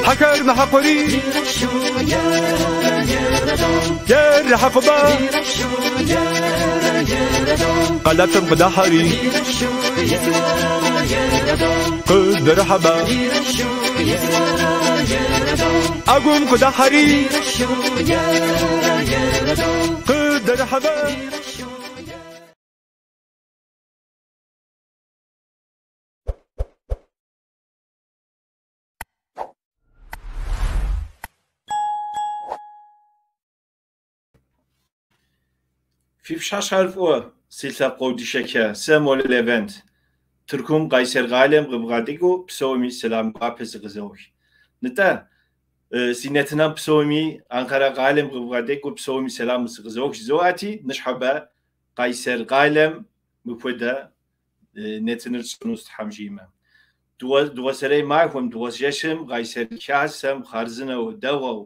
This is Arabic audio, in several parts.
حكر نحقري يا حقبا قلت بدحري قدر حبا أقوم قدحري قدر حبا في فشاش عرفوا سلسلة قودي شكا سامول الإيفنت تركم قيصر غالم غبغاديكو بسومي سلام قابس غزوش نتا سينتنا بسومي أنقرة غالم غبغاديكو بسومي سلام غزوش زواتي نشحبا قيصر غالم مفودا نتنر سنوست حمجيما دوسري معكم دوسجشم قيصر كاسم خارزنا ودوا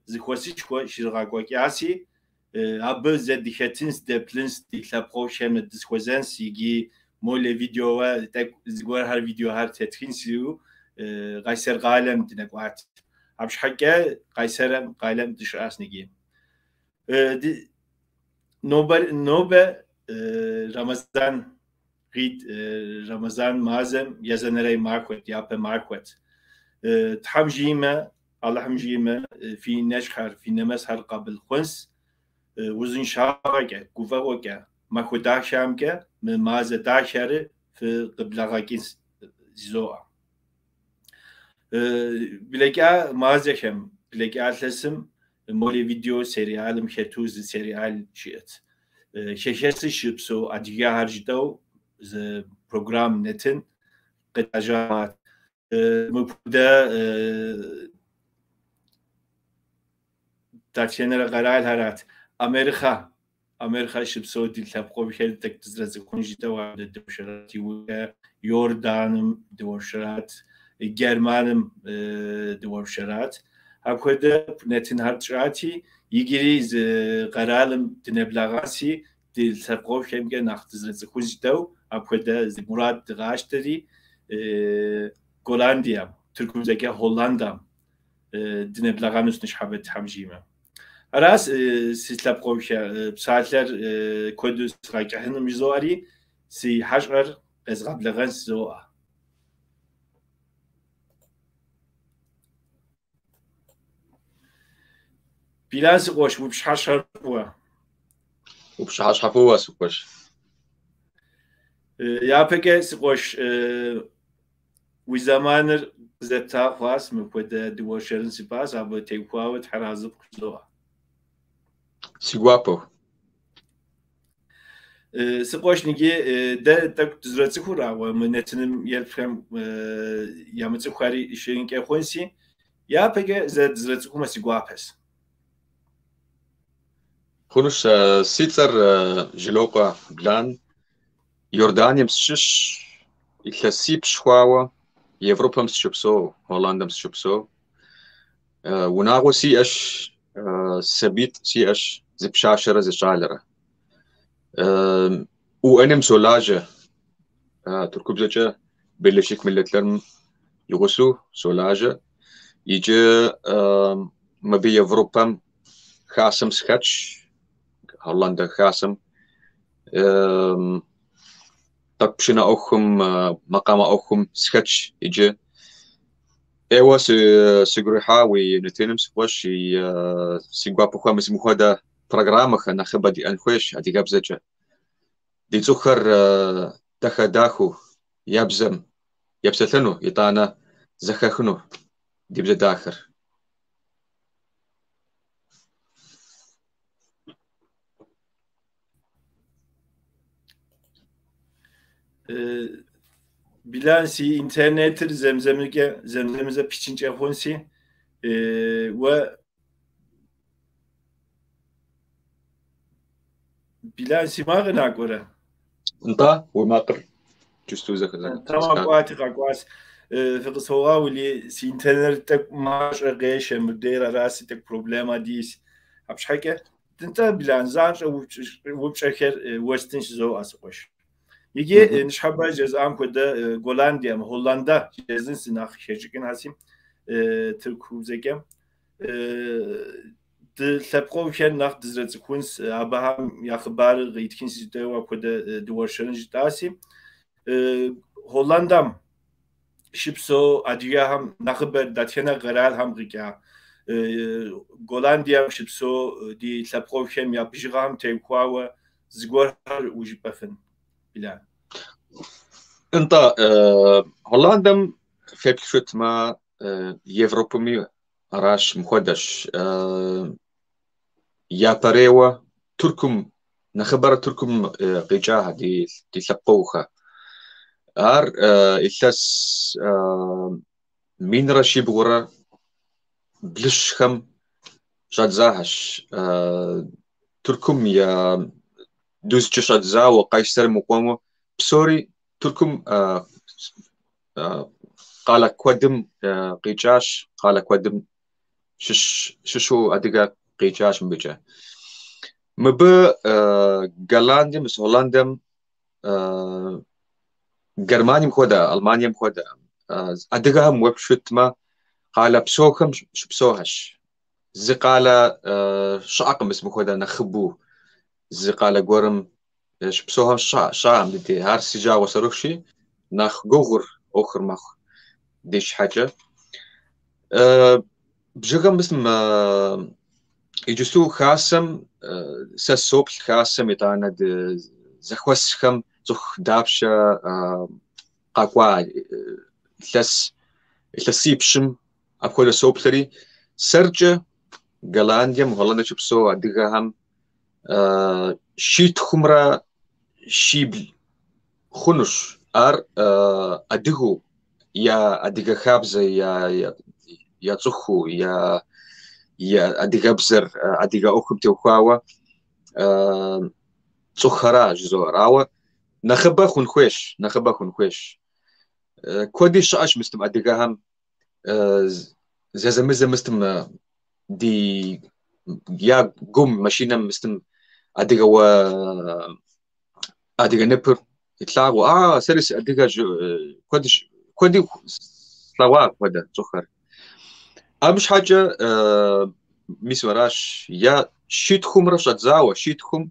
ز خوسيشكو شرغاكو كاسي أبى زد خاتنس دبلنس تلابروشم الدسكوزنس يجي مول فيديو تك زغور هر فيديو هر تتخينسيو قيصر قالم تنقوات أبش حكى قيصر قالم تشرأس نجيم نوبة رمضان قيد رمضان مازم يزنري ماركوت يابا ماركوت تحمجيمة الله حمجيمة في نشخر في نمسهر قبل خنس وزن شاقة قفاقة ما خداشامكة من مازة داشرة في قبلغاكين زوء بلقاء مازة شم بلقاء لسم مولي فيديو سريال مشتوز سريال شيت شاشة شبسو أديا هرجدو ز برنامج نتن قد أجات مبدا تاكشنر قرال هرات أمريكا شبسو دي تبقو بخير تكتزرز كونجيتا وعد دوشرات يوردانم دوشرات جرمانم دوشرات هكذا نتن هرتشاتي يجري ز قرالم تنبلغاسي دي تبقو بخير نختزرز كونجيتا هكذا ز مراد غاشتري هولندا تركمزكي هولندا دنبلغانوس نشحبت حمجيمه راس سيسلاب قوشة بسالر كودوس راكحنا مزواري سي حشر قزغب لغنس زوء بيلاس قوش وبشحشر هو وبشحشر هو سقوش يا بقى سقوش وزمان زتا خاص مبدا دوشرن سباس ابو تيكواوت حرازب زوء سيغوابو سقوش نيجي ده تك تزرع خورا ومنتنم يلفهم يامت خاري شيء كخونسي يا بقى زد زرع خو سيغوابس خونش سيتر جلوقا بلان يوردانيا مسشش يخسيب شخواوا يوروبا مسشبسو هولندا مسشبسو وناغو سي اش سبيت سي اش زبشاشرة زشالرة وأنم سولاجة تركب زجا بلشيك ملتلرم يغسو سولاجة يجي ما بي أوروبا خاسم سكتش هولندا خاسم تقبشنا أوخم مقام أوخم سكتش يجي ايوا سيغريحا ونتينم سقوش سيغوا بوخا مسموخدا برنامج انا خبدي انخوش ادي قبزجه دي زخر دخداخو يبزم يبسثنو يطانا زخخنو دي بزا داخر بلانسي انترنت زمزمه بيچنچ خونسي و بلانسي ما غناك ورا انت وماقر جستو زكذا تمام قواتي قواس في قصوا واللي سينترنتك ما شغيش مدير راسيتك بروبليما ديس أبش حكي انت بلان زانش وبشكل وستنش زو أسقش يجي نشحب جزء كده غولندا هولندا جزء سناخ شجكين هاسيم تركو زكام تلقوا كان ناخد دزرت كونس أباهم يخبار غيتكين سيدوا كده دوارشنج تاسي هولندا شيبسو أديهم نخبر داتينا غرال هم غيكا غولندا شيبسو دي تلقوا كان يبجرام تيقوا زغور وجبفن بلا انت هولندا فيبشوت ما يوروبمي راش مخدش يا بريوا تركم نخبر تركم قجاها دي تلقوها ار إثاس مين راشي بغرا بلش خم شاد زاهش تركم يا دوز شاد زا وقيسر مقومو بسوري تركم قال كودم قيجاش قال كودم ششو أديك قيجاش مبجا مب غلاندي مس هولندا جرمانيا مخودا ألمانيا مخودا أديكهم وبشوت ما قال بسوكم شبسوهش زي قال شعقم اسمه مخودا نخبو زي قال قرم شبسوهم شعم دي هار سجا وصاروخشي ناخ جوغر أخر مخ ديش حاجة بجرم اسم يجسو خاصم سسوب خاصم يتانا زخوسخم زخ دابشة قاقوا لسيبشم أقول سوبلري سرجة غلانديا مهولندا شبسو أديغاهم شيت خمرة شيبل خنوش أر أديغو يا أديغا خابزة يا زخو يا أديغا بزر أديغا أخم تيوخاوا زخرا جزور أو نخبا خنخوش كودي شاش مستم أديغاهم زمزم مستم دي يا قوم ماشينا مستم أديغا نبر يطلعوا سرس أديغا كودي سلاواك ودا زخر مش حاجة ميس وراش يا شيتكم رشاد زاوة شيتكم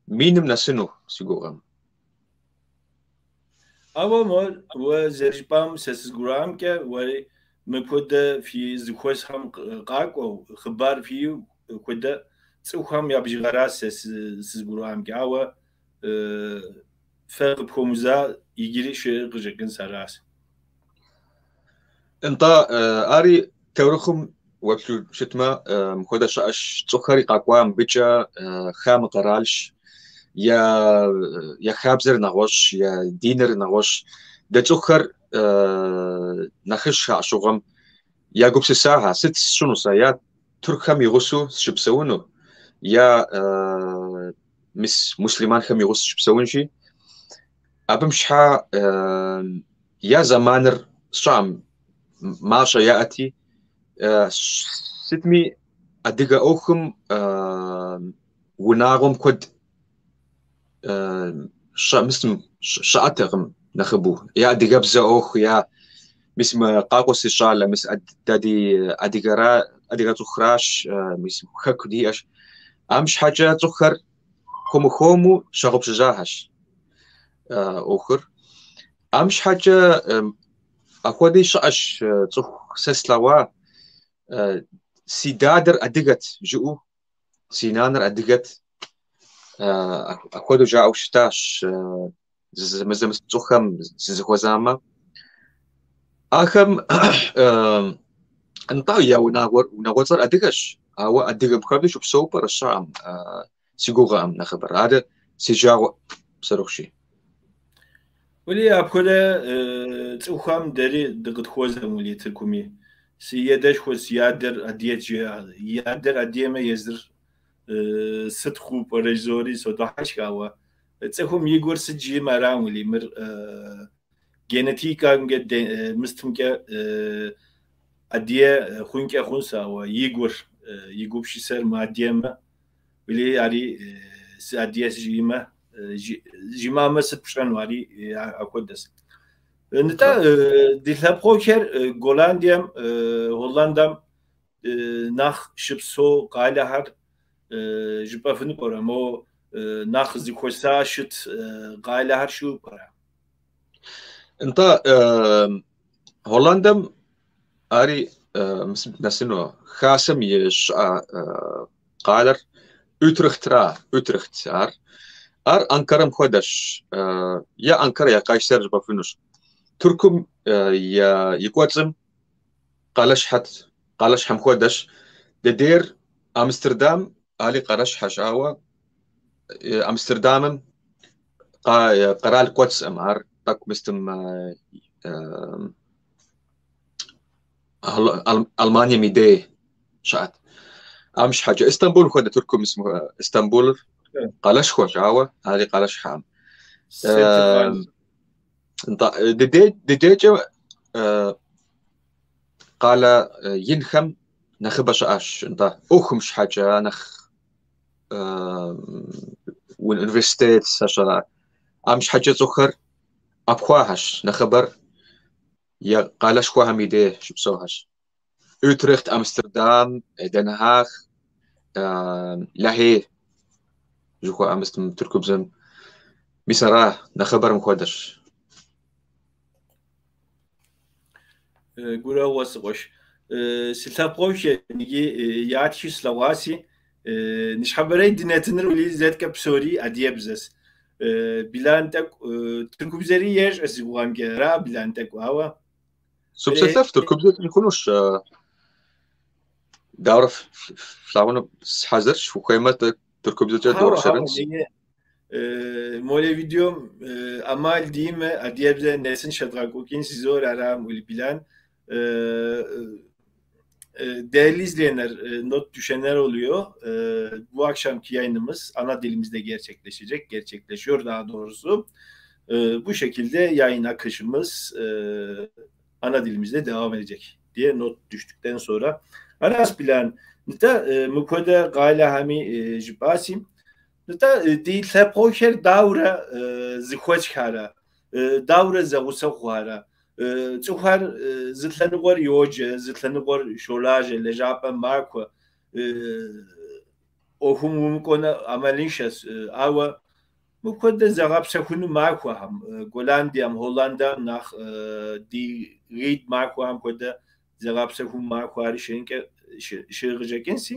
مين منسنو سيقوغم أول مول وزرجبام سسجرام كه وري مكودة في زخوس هم قاقو خبار فيه كودة سوهم يبجي غراس سسجرام كه أو فرق بخمزة يجري شيء غجكن سراس انت أري تورخم وبشو شتما مخودة شاش تسخري قاقوام بيتشا خام قرالش يا خابزر نغوش يا دينر نغوش ده تسخر نخش عشوغم يا قبس الساعة ست شنو سايات ترك هم يغسو شبسونو يا مسلمان هم يغسو شبسون شي أبمشحا يا زمانر شام ماشا يأتي ستمي أدقى أوخم وناغم كود مسلم شاتغم نخبو يا أدقى بزا أوخ يا مسم قاقوس الشالة مس أدقى تخراش مسم خك ديش أمش حاجة تخر خومو شغب شجاهش أوخر أمش حاجة أخوذي شاش تخ سسلاوا سيدادر أدقت جو سينانر أدقت أخوذو جاء وشتاش زمزم تخم زخوزاما أخم انطايا وناغوزر أدقش أو أدقم خبري شو بسوبر الشام سيقوغام نخبر هذا سيجاو بصاروخشي ولي أبكره تأخم دري دقت خوزة مولي تركمي سيادش خوز يادر أديت يادر أديمة يزر ست خوب ورجزوري سودو حشكاوا تسهم يقول سجي مرامولي مر جينيتيكا مجد مستمك أدية خونك خونسا ويقول يقول شي سر ما أديما ولي علي أدية جيما جيما ما ست بشان واري أقدس نتا دي لابروكر غولانديام هولندام ناخ شبسو قالهر جبا فني برا مو ناخ زيكوسا شت قالهر شو برا انت هولندا اري نسنو خاسم يش قالر اوترخت ار انكرم خدش يا انكر يا قايسر جبا فنوش تركم يا يقوتم قالش حم خدش دير امستردام الي قرش حشاوه امستردام قرال قوتس امار تاك مستم المانيا ميدي شات امش حاجه اسطنبول خد تركم اسمه اسطنبول قالش خوشاوه هذه قالش حام انت ديجا قال ينخم نخبش اش انت اوخمش حاجه نخ والانفستيت ساشا امش حاجه زخر ابخواهش نخبر يا قالش خوها ميدي شو بسوهش اوترخت امستردام دنهاغ لاهي جوكو امستم تركبزم بصراحه نخبر مخدش قولا واسقوش سلتابقوش نيجي ياتشي سلواسي نش حبري ديناتنر ولي زاد كبسوري اديبزس بلانتك تركبزري يش اسبوعم جرا بلانتك واوا سبسلتف تركبزر يكونوش دعرف فلاونا حذرش وخيمة تركبزر دور شرنس مولي فيديو امال ديما اديبزه نسن شدراكوكين زور ارام والبلان değerli izleyenler, not düşenler oluyor. Bu akşamki yayınımız ana dilimizde gerçekleşiyor daha doğrusu. Bu şekilde yayın akışımız ana dilimizde devam edecek diye not düştükten sonra. Anas bilen, nita mukoda gayla hami jibasim, nita değil tepoker davra zikhoç kara, davra zagusa khuara. Цухар зытлъэныкъуэр йоджэ, зытлъэныкъуэр шолажьэ, лэжьапӏэм махуэ, ӏуэхум умыкӏуэну ӏэмалыншэщ, ауэ мыпхуэдэ зэгъэпсэхуну махуэхэм, Голландием, Холландам нэхъ ди гъид махуэхэм хуэдэ зэгъэпсэху махуэхьэри щригъэжьэкӏынси,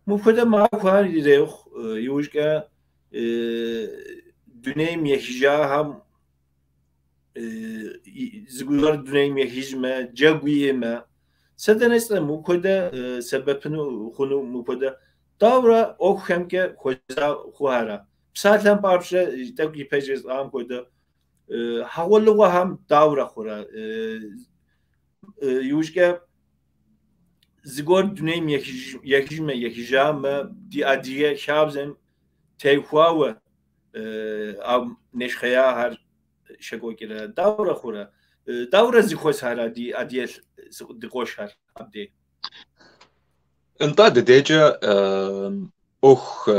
мыпхуэдэ махуэхьэр ирехъу, иужькӏэ дунейм ехыжахэм زگوار دنیای میهیجمه جگویه سدنست مکوده سببنو خونو مکوده داورا اوخم که خوزا خوهره بساتن پارچه تاکی پیجز آم کوده حوالو هم داورا خوره یوش که زگوار دنیای میهیجمه یهیجامه دی ادیه شابزم تیخواوه ام نشخیا هر شكوكيرا دورة خورا دورة زيخوس هارا دي أديل دقوش هار أبدي انت ديجا اوخ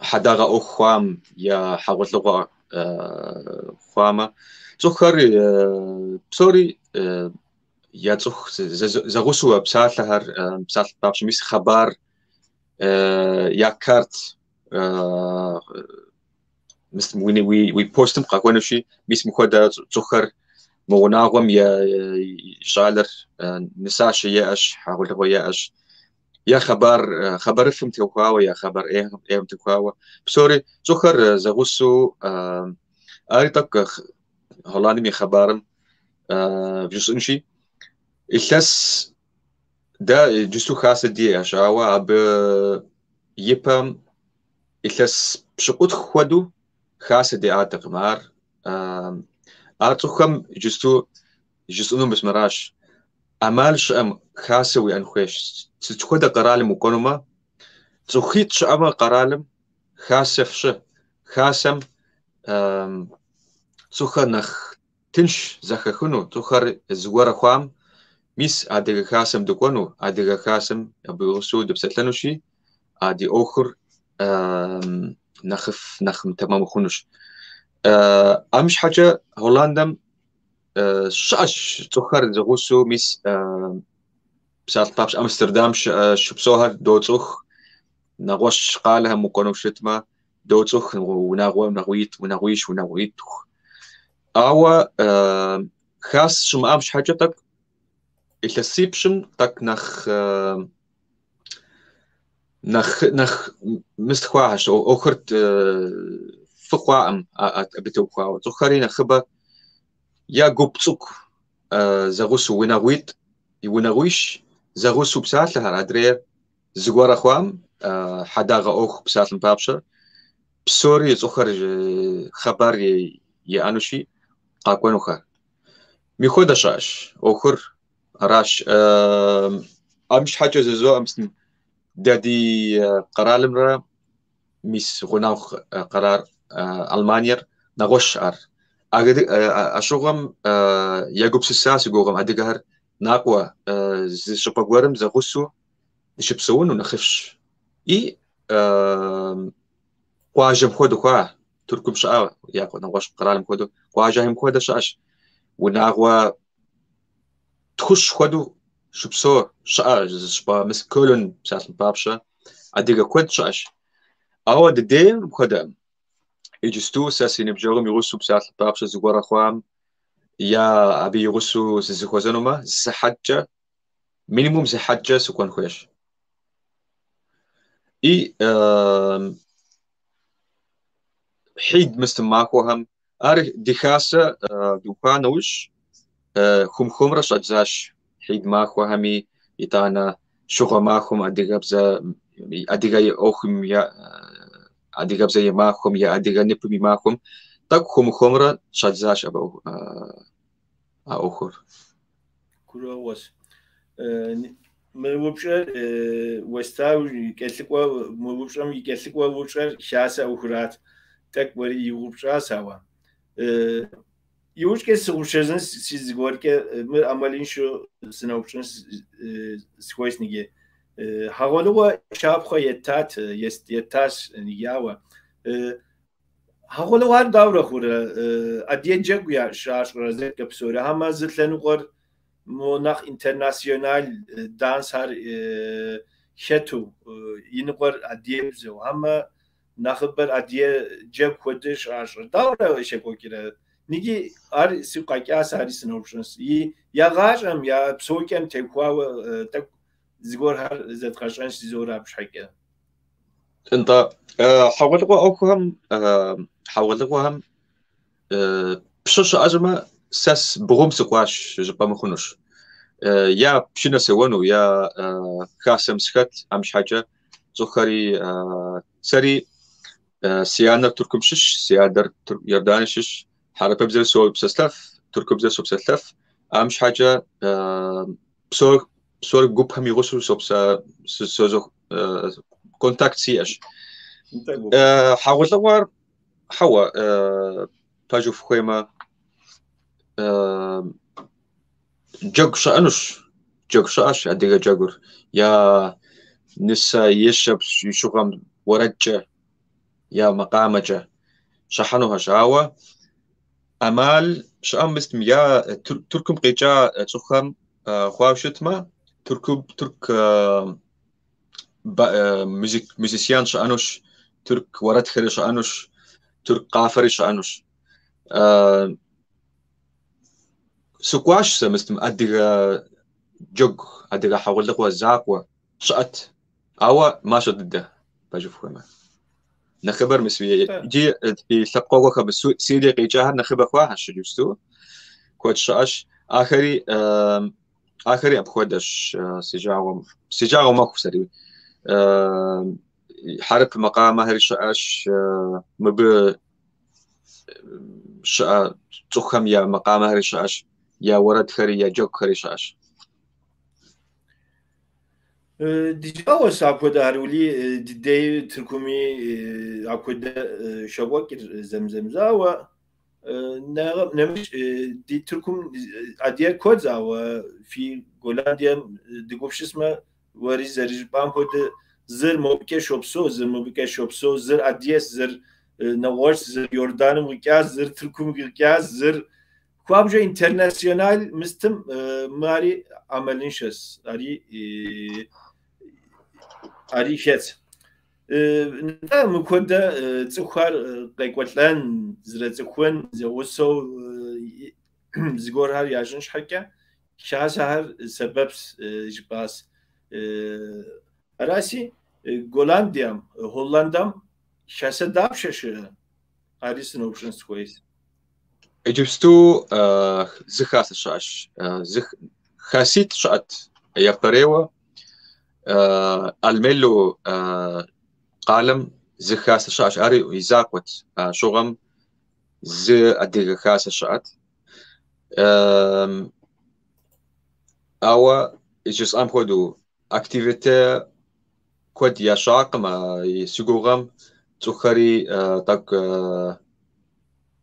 حداغا اوخ خوام يا حاولت لغة خوامة زخر بسوري يا زخ زغوسوا بساتلهر بساتل بابش ميس خبار يا كارت مثل وي بوستم قاكونا شي ميس مخودا زخر موناغم يا شالر نساش ياش حاول تبغى ياش يا خبر فهمت وكاوا يا خبر ايه تكاوا بسوري زخر زغوسو اريتك هولاني مي خبارم جوس انشي إلس دا جوسو خاص دي اشاوا اب يبم إلس بشقوت خودو خاصة دي قمار أرتوخم جستو نو مسمراش أمال شأم خاصة وأنخوش تتخذ قرالم وكونما تخيط شأم قرالم خاصة فش خاصم تخر نخ تنش زخخنو تخر زوار خوام ميس أديك خاصم دكونو أديك خاصم بيوصو دبستلنوشي أدي آخر نخم تمام خونش أمش حاجة هولندم شاش تخر زغوسو ميس بسات بابش أمستردام شبسوها دوتوخ نغوش قالها مكونو شتما دوتوخ ونغويش أو خاص شم أمش حاجة تك إلا سيبشم تك نخ مستخواهش أو أخرت فخوام بتوخوا تخرين خبا يا جوبتوك زغوسو ونغويش زغوسو بسات لها أدري زغورا خوام حداغا أخ بسات بابشر بسوري تخر خبر يانوشي قاكوانو خا ميخودا شاش أخر راش أمش حاجة زو أمسن دادي قرالم را ميس غناوخ قرار ألمانيا نغوش أشوغم يجوب سساس يقوغم أديجهر ناقوى شبقورم زغوسو نشبسون ونخفش قواجم خودو قوا تركم شاء ياكو نغوش قرالم خودو قواجهم خودو شاش وناقوى تخش خودو شبسو شاء شبا مس كولن بسات بابشا أديجا كنت شاش أو ددين خدام يجستو ساسين بجورم يغسو بسات بابشا زغورا خوام يا أبي يغسو زخوزنوما زحجة مينيموم زحجة سكون خوش حيد مستماكو هم أري دخاسة دوبانوش خمرش أجزاش حيد ماكو همي يتانا شغل ماكم أديغا أوخم يا أديغا بزي ماكم يا أديغا نبمي ماكم تاك خمرة شجزاش أبو أوخر كروس مبوبشر وستاو كسلكوا مبوبشر يكسلكوا وبوبشر شاسة أوخرات تك وري يوبشر سوا يوش كس وشزن سيز غورك مر عملين شو سنوبشن سكويس نيجي هاولوا شاب خو يتات يتاش نيجاوا هاولوا هر داور خورا أدين جاكويا شاش رزق كبسورة هما زتلن غور مناخ انترناسيونال دانس هر شتو ينقر أديه زو هما نخبر أديه جاب خودش عشر داور شكو كده نيجي أر سوقك أساري سنوبشنس يا غاشم يا بسوكم تكوا تك زغور هر زت خشنش زورا بشحكة أنت حاولوا أوكهم حاولوا بشوش أجمع ساس بغم سقاش جبا مخنوش يا بشنا سوانو يا خاسم سكت أمش حاجة زخري سري سيانة تركم شش سيادر يردان شش حرب بزر سو بسلف تركب بزر سو بسلف أمش حاجة بسور جوب هم يغسل سو سو كونتاكت سياش حاول حوا تاجو فخيمة جاك شأش أديك جاكور يا نسا يشب يشوغم ورجة يا مقامجة شحنوها شعوة أمال شأم مستم يا تركم قيجا تخم خواوشتما ترك موزيسيان شأنوش ترك ورد خير شأنوش ترك قافري شأنوش سكواش سمستم أديغا جوج أديغا حاول لقوا زاقوا شأت أو ما شدده بشوف كمان نخبر مسوي جي في ثقوة خبز سيدي قيجاها نخبر خواها شجوستو كوت شاش آخري أبخودش سجاوة ما خسري حرب مقام هري شاش مب شا تخم يا مقام هري شاش يا ورد خري يا جوك خري شاش ديجاوس أكودا هرولي دي تركمي أكودا شواكر زمزم زاوا نمش دي تركم أديار كود زاوا في جولاديا دقوش اسمه وري زرج بام كود زر موبكي شوبسو زر موبكي شوبسو زر أديس زر نواش زر يوردانم غياز زر تركم غياز زر كوابجا انترناسيونال مستم ماري عملنشس أري شت نتا مكودا تسخر قيقوتلان زر تسخون زوسو زغور هر ياجنش حكا شاس هر سبب جباس راسي جولانديام هولندام شاسه دابشش أريسن أوبشنز كويس اجبستو زخاس الشاش زخ خاسيت شات يا بريوه الميلو قالم زخاس الشاش اري يزاقوت شغم ز اديغ خاس الشات او يجس ام كودو اكتيفيتي كود يا شاق ما يسوغم تخري تك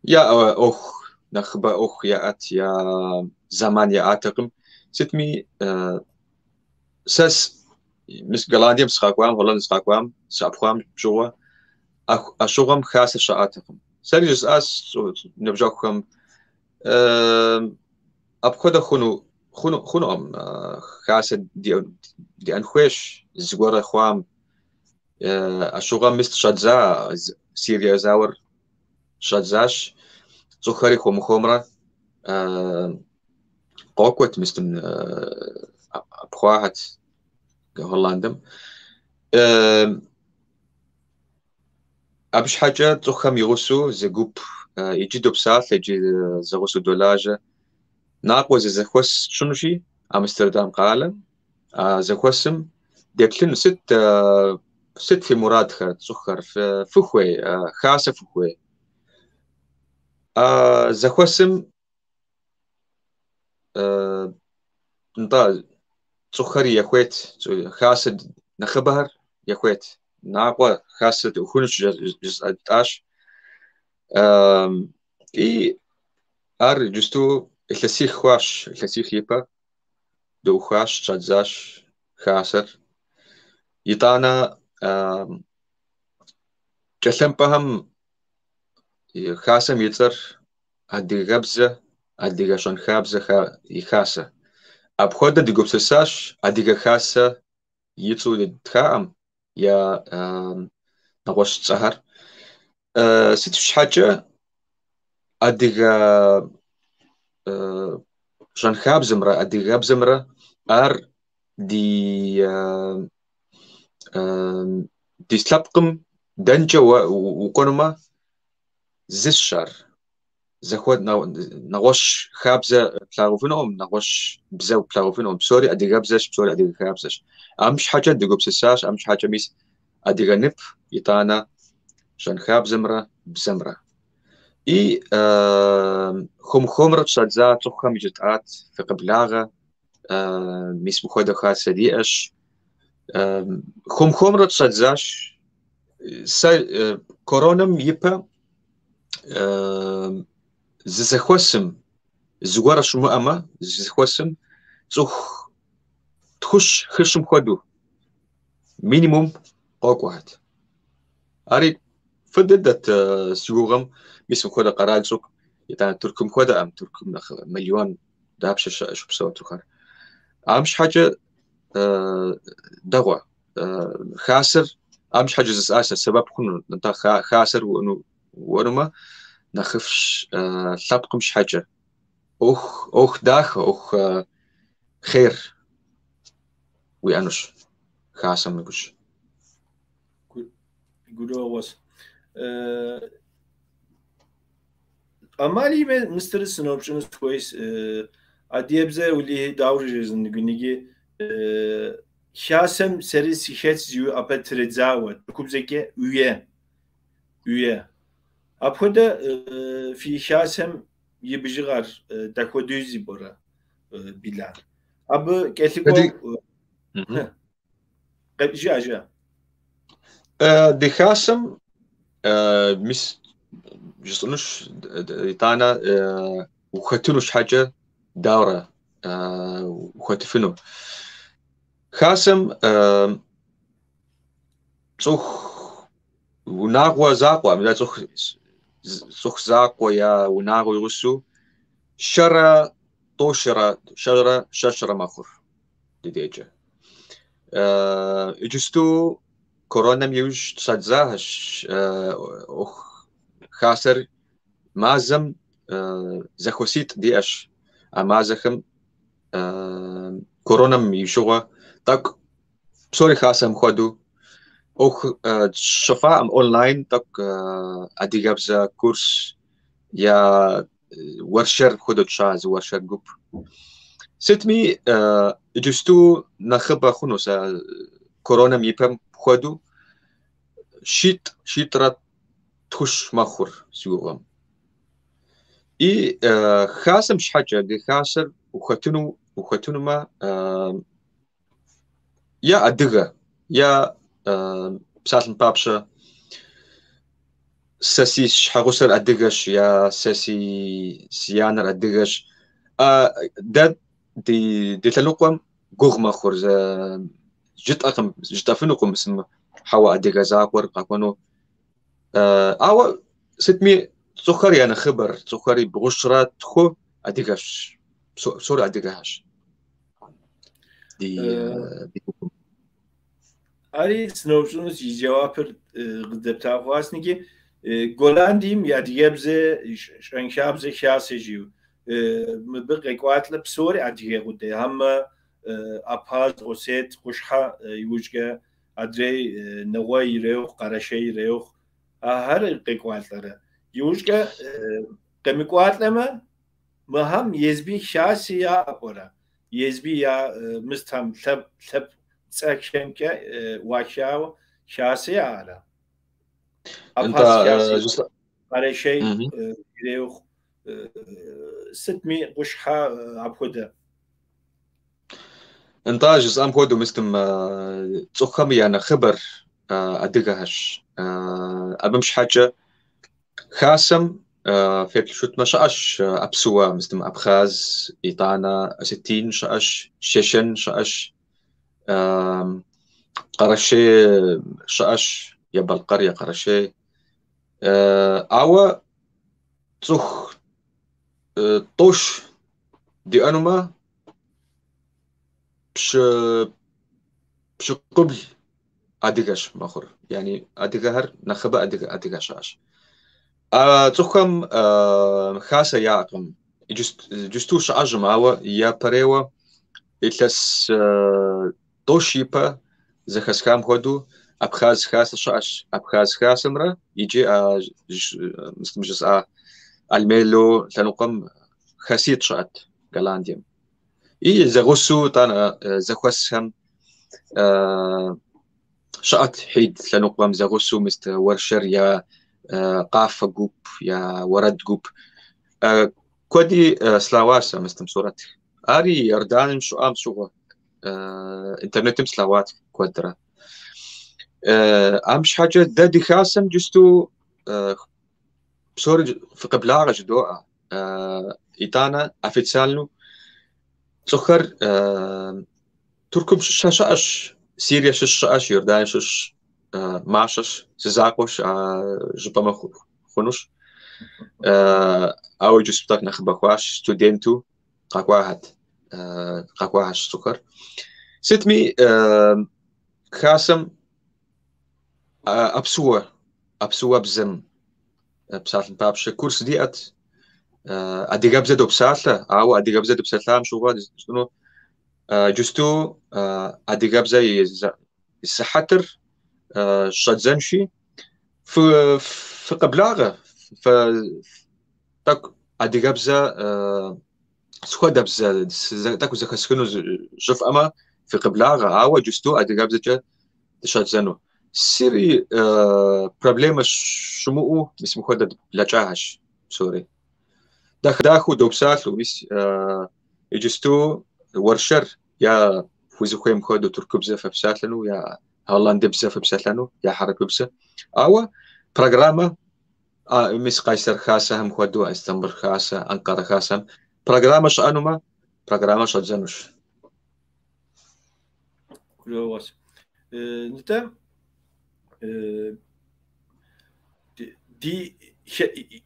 يا اوخ نخبا اوخ يا ات يا زمان يا اتقم ستمي ساس مس جلانديم سخاقوام هولند سخاقوام سابخوام جوا اشوغم خاص شاتقم سريجس اس نبجاكم ابخد خنو ام خاص دي انخوش زغور خوام اشوغم مست شادزا سيريا زاور شادزاش زخري خوم خومرا قوكوت مستن ابخواهت هولندم أبش حاجة تخم يغسو زجوب يجي دوبسات يجي زغسو دولاجة ناقوز زخوس شنو شي أمستردام قالم زخوسم ديكلن ست في مراد خر تسخر في فخوي خاصة فخوي زخوسم نطال تسخري يا خويت خاصة نخبهر يا خويت ناقوى خاصة وخونش جزء تاش إي أر جستو التسيخ خواش التسيخ يبا دو خواش تشادزاش خاسر يطانا جسم بهم خاسم يتر أدي غبزة أدي غشون خابزة يخاسة أبخودا دي غبسساش أدي غخاسة يتو لدخام يا نغوش تسهر ستفش حاجة أديغا شان خاب زمرة أديغا بزمرة أر دي دي سلابقم دنجا وكونما زشار زخوت نغوش خابزة بلاغوفينهم نغوش بزاو بلاغوفينهم بسوري أديغا بزاش بسوري أديغا خابزاش أمش حاجة ديغو بسساش أمش حاجة ميس أديغا نب يطانا شان خاب زمرة بزمرة إي خمرة شادزا تخم جتات في قبلاغة ميس مخودة خاصة ديئش خمرة شادزاش كورونم يبا زخوسم زغورة شمو أما زخوسم تخش خشم خودو مينيموم قوك واحد أري فددت سيوغم ميسم خودا قرال سوق يتانا تركم خودا أم تركم مليون دابش شو بسوا تخر أمش حاجة دغوا خاسر أمش حاجة زساسة السبب كونه نتا خاسر ونما نخفش ثابقم حاجة أوخ داخ أوخ خير ويانوش خاسم نقولش يقولوا وس أمالي مستر سنوبشنز كويس أديبزة واللي داور جزن نقولني شاسم سري سيخت زيو أبترزاوت كوبزكي ويا أبدا في شاسم يبجغر دكودوزي برا بلان أب كاتيكو جا دي خاسم مس جسنوش تانا وختنوش حاجة دورة وختفنو خاسم صخ وناغوا زاقوا من صخ زاقوا يا وناغوا يغسو شرا شرا مخور ديجا اجستو كورونا ميوج تصدزاهش خاسر مازم زخوسيت ديش امازخم كورونا ميشوا تاك بسوري خاسم خدو شفاء اونلاين تاك اديجابزا كورس يا ورشر خدو تشاز ورشر جوب ستمي جستو نخبا خنوس كورونا ميبم خدو شيترا تخش مخور سيوغم خاسم شحاجة دي خاسر وختنو ما يا أدغة يا بساتن بابشا ساسي شحاغوسر أدغش يا ساسي سيانر أدغش داد دي تلوقم غوغ مخور جت أفنوكم اسم حوا أدغة زاقور قاقونو أو ستمي تسخري أنا خبر تسخري بغشرات خو أديكاش سوري أديكاش دي أري سنوبشنوس جواب قدبت أخواس نيجي گۆلاندیم یادیگەبزێ شەنگابزێ خیاسێژی و بقی قواتلە پسۆری ئادیگە قودێ هەمە ئاپاز ئۆسێت قوشحە یوجگە ئەدرێی نەوەی رێوخ قەرەشەی رێوخ هەر قیقواتلەرە یوجگە قەمیقواتلەمە مەهەم یێزبی خیاسی یا ئەپۆرە یێزبی یا مستەم لەب چەکێنکە واکیاوە خیاسی ئالە انت على شيء يريوخ ستمي قشحة عبودة انت جزء ام كودو مستم تسخمي انا خبر ادقهش ابمش حاجة خاسم في شوت مشاش ابسوا مستم ابخاز ايطانا 60 شاش شيشن شاش قرشي شاش يبقى القرية قرشي أو تخ طوش دي أنما بش قبل أديكش مخور يعني أديكهر نخبة أديكشاش تخم خاصة ياكم جستوش عجم أو يا بريوا إتلس طوشيبا زخس كام هدو أبخاز خاص شاش أبخاز خاص مرة يجي مش الميلو تنقم خسيت شات غلانديم زغسو تانا زخوسهم شات حيد تنقم زغسو مست ورشر يا قاف جوب يا ورد جوب كودي سلاواسا مستم صورت أري يردان شو أم شو إنترنت مسلاوات كودرا أمش حاجة دادي خاسم جستو بصورة في قبلها جدوء إيتانا أفيتسالنو تسخر تركم شاش سيريا شاش يردان شاش ماشش سزاقوش جبما خونوش أو جسبتك نخبا خواش ستودنتو قاقواهات قاقواهاش سكر ستمي خاسم أبسوا بزم بساتل بابش كورس ديات أديجاب زدو بساتله أو أديجاب زدو بساتلام شو غادي شنو جستو أديجاب زي السحتر شادزنشي في قبلاغه ف تاك أديجاب زا سخدا بزا تاكو زخسكنو شوف أما في قبلاغه أو جستو أديجاب زا شادزنو سيري بروبليم شموء اسمه خدد لجاهش سوري داخو دوبسات لويس يجستو ورشر يا فوزي مخدو تركب بزاف بساتلنو يا هولندا بزاف بساتلنو يا حرب بزاف أو برنامج مس قيصر خاصة هم خدو استنبول خاصة أنقرة خاصة برنامج شأنو ما برنامج شجنوش كلوس نتا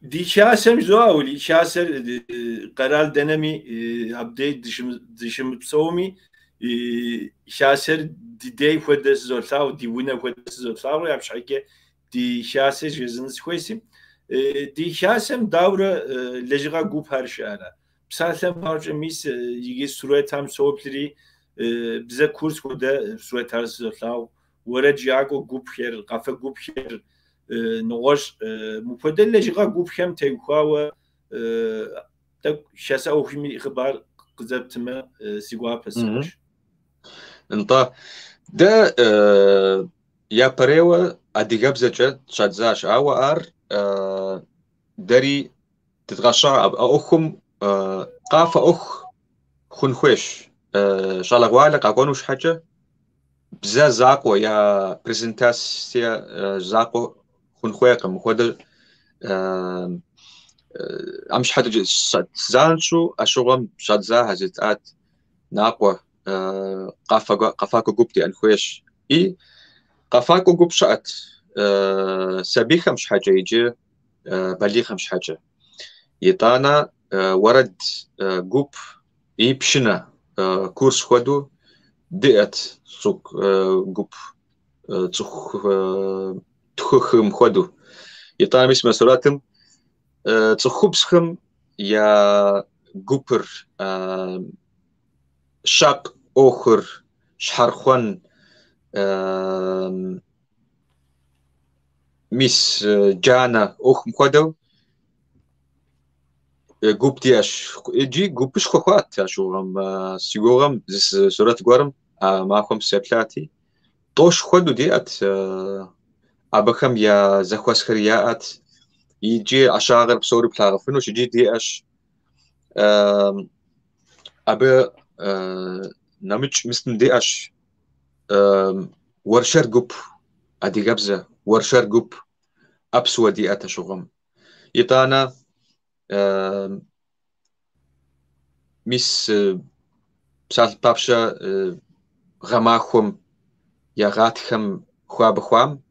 دي شاسم زواولي شاسر قرال دنمي ابديت دشم بصومي شاسر دي خدس زوتاو دي وينا خدس زوتاو يا بشحكه دي شاسر جزنس كويسم دي شاسم داورة لجغا جوب هرشارة بسالم هرش ميس يجي سورة هم صوبلري بزا كورس كده سورة هرس زوتاو ورا جاكو جوب خير قفا جوب خير نواش مفدل لجغا جوب خم تيوخاوة تك شاسا أو خمي إخبار قزبت ما سيقوا بسوش انت ده يا بريوة أديجاب زجت شادزاش أو أر داري تتغشى أخم قافة أخ خنخوش شالغوالك أقونوش حاجة بزا زاقو يا برزنتاسيا زاقو خنخويق مخود أمش حاجة زانشو أشوغم شادزا هزيتات ناقوة قافاكو قبتي أنخويش إي قافاكو قب شأت سبيخة مش حاجة يجي بليغة مش حاجة يطانا ورد قب إي بشنا كورس خودو دئت سوق قب تخخم خودو يطانا مش مسؤولاتم تخبسخم يا قبر شاق أخر شحرخون ميس جانا أخ مخدو قبتياش يجي قبش خوات يا شو غم سيغورم زس سورة غورم معكم سبلاتي توش خدو ديات أبخم يا زخوس خريات يجي عشاغر بصوري بلاغفنو يجي دياش أبي نمج مثل دياش ورشر قب أدي قبزة ورشر قب أبسو ديات شغم يطانا ميس بسال بابشا غماخم يا غاتخم خواب خوام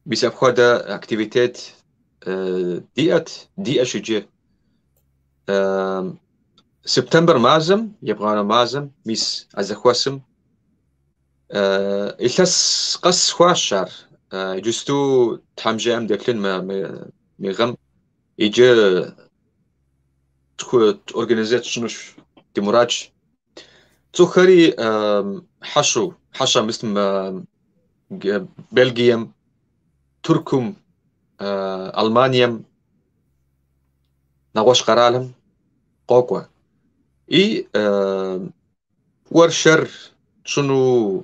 ميس أبخودا أكتيفيتات ديات شجي سبتمبر مازم يبغانا مازم ميس أزخواسم إلتس قص خواشار جستو تحمجي أم دكلين ما ميغم يجي تورجنيزيت شنوش تمراج تخري حشا مثل بلجيم تركم ألمانيا نغوش قرالهم قوقوا إي ورشر شنو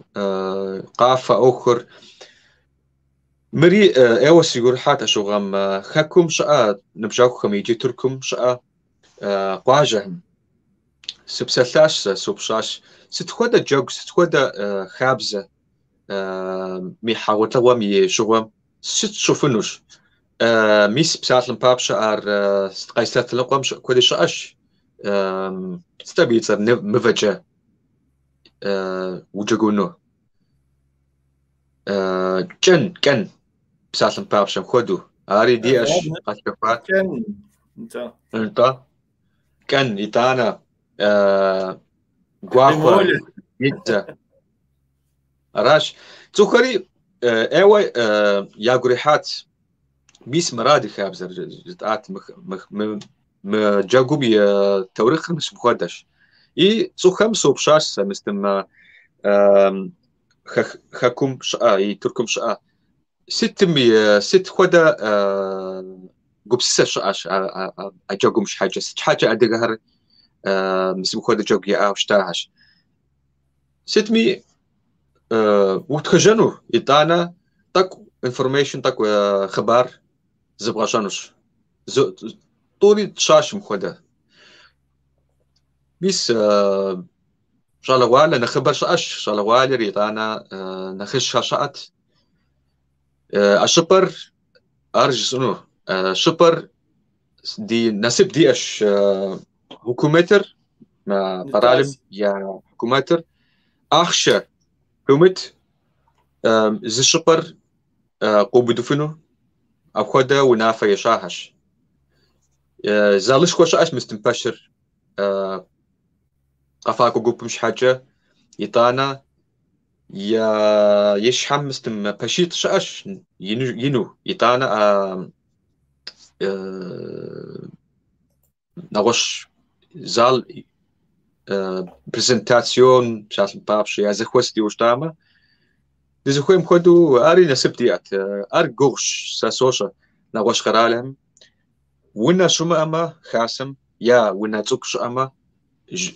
قافة أخر مري ايوا سيقول حتى شو غم خاكم شقا نبجاكم يجي تركم شقا قواجهم سبسلاش سبشاش ستخودا جوج ستخودا خابزة مي حاولت ومي شغوم ست شوفنوش ميس بساتلم بابشا ار قيسات لقوم كل شاش ستبيتر مفجا وجاقونو كن بساتلم بابشا خدو اري دياش قاتلفات كان انت كان يتانا قواخوا جدا راش تخري ايوا يا قريحات بيس مرادي خابزر جتات جاقوب يا توريخ مش بخدش اي تخم صوبشاش مستم خاكم شقا اي تركم شقا ست خدا قبسة شقاش اجاقوم مش حاجة ست حاجة ادقهر مسم خدا جوقي وشتاهش ستمي وتخجنو يطانا تاك انفورميشن تاك خبر زبغاشانوش طولي تشاش مخدا بيس شالوال نخبر شاش شالوال ريطانا نخش شاشات الشبر أرج سنو شبر دي نسب دي أش حكومتر ما قرالم يا حكومتر أخشى حكومت زي شبر قوب دفنو أخدا ونافع يشاهش زالش كوش أش مستنبشر قفاكو قوب مش حاجة يطانا يا يشحم مستم بشيت شاش ينو يطانا نغش زال برزنتاسيون شاس بابش يا زخوستي وشتاما زخويم خدو أري نسب ديات أر غوش ساسوشا نغش قرالهم ونا شما أما خاسم يا ونا تسوكش أما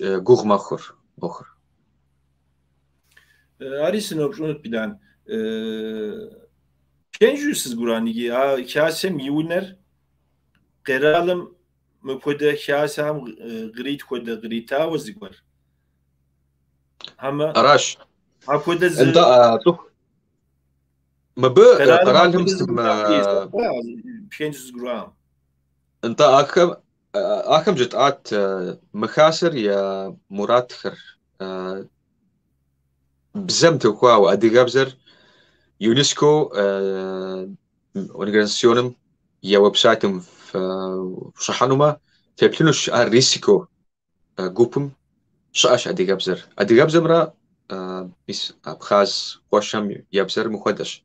غوغ مخر أخر أري سنوبشونت بلان كنجوسز قرانيجي كاسم يونر قرالم مبودا كاسم غريت كودا غريتا وزيقور هما أراش هبودا أنت ما قرالهم مستم كنجوسز قران أنت آخم جتات مخاسر يا مراتخر بزم توقع وأدي قبزر يونسكو أورجانيزاسيونم يا ويب سايتم في شحنوما تبلنوش الريسكو جوبم شاش أدي قبزر مرا بس أبخاز وشام يبزر مخدش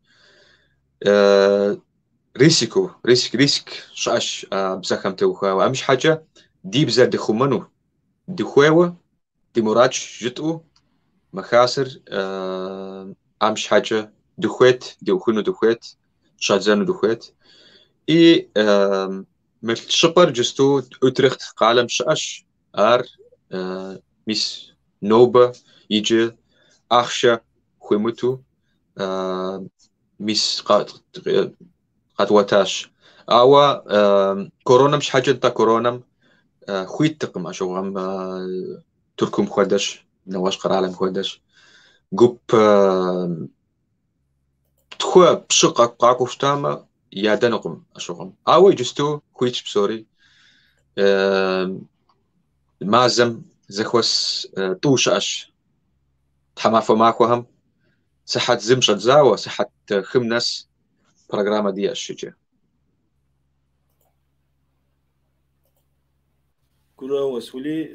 ريسك شاش بزخم توقع وأمش حاجة دي بزر دخمنو دخوة دي مراج جتو مخاسر أمش حاجة دخوت دخونو دخوت شادزانو دخوت مثل شبر جستو أوترخت قالم شاش ميس نوبة يجي أخشى خويمتو ميس قطوتاش كورونا مش حاجة انتا كورونا خويت تقم أشوغم تركم خودش نواش قرالم خودش قوب تخوى بشق قاقو فتاما يادنقم أشوغم جستو خويتش بسوري مازم زخوس توشاش تحمافو ماكوهم صحة زمشت زاوة صحة خمنس برنامج دي الشجع كرة وسولي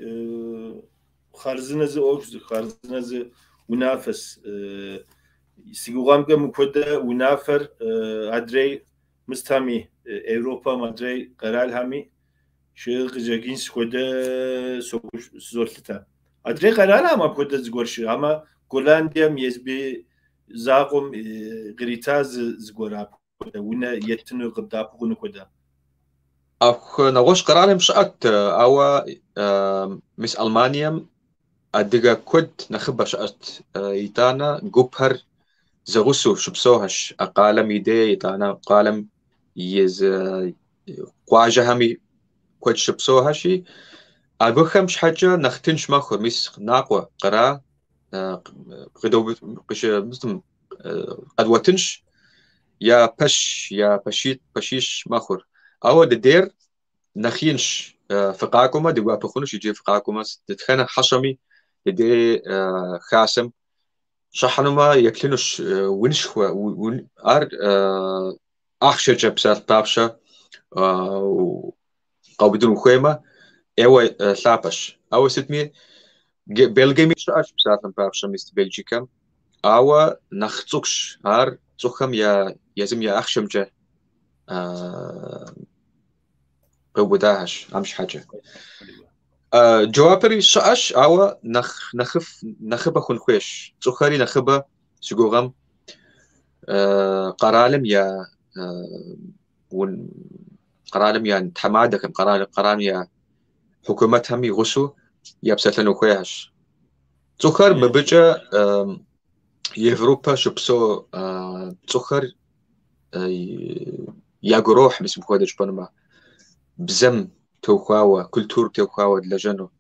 خارزنا زي أوكس خارزنا زي ونافس سيقوم كم كده ونافر أدري مستامي أوروبا مدري قرال همي شو جاكينس كده سورتها أدري قرال هم كده زغورش أما كولنديا ميزبي زاقم غريتاز زغوراب كده ونا يتنو قداب كونه كده أخ نغوش قرالهم شأت مس ألمانيا أدقى كود نخبة شأت يتانا جوبهر زغسو شبسوهش أقالم يدي يتانا قالم يز قواجه همي كود شبسوهشي أقوخمش حاجة نختنش مخور مس ناقوة قرا قدو قش مثل قد وتنش يا بشيش مخور دير نخينش فقاكما دي بخونش يجي فقاكما تتخنا حشمي دي خاسم شحنما يكلنش ونش أخشى جبسات طابشة قابدون خيمة ثابش ستمي بلغي مش أش بسات طابشة مست بلجيكا نختوكش تخم يزم يا أخشم جه قبوداهش أمش حاجة جوابري شاش نخبة خنخوش تخري نخبة سجوغم قرالم يا قرالم يا تحمادك قرالم يا حكومتهم يغشوا يبسطلنو خويهش تخر ببجة يوروبا شبسو تخر يا جروح باسم خودش بنما بزم توخاوة كلتور توخاوة لجنو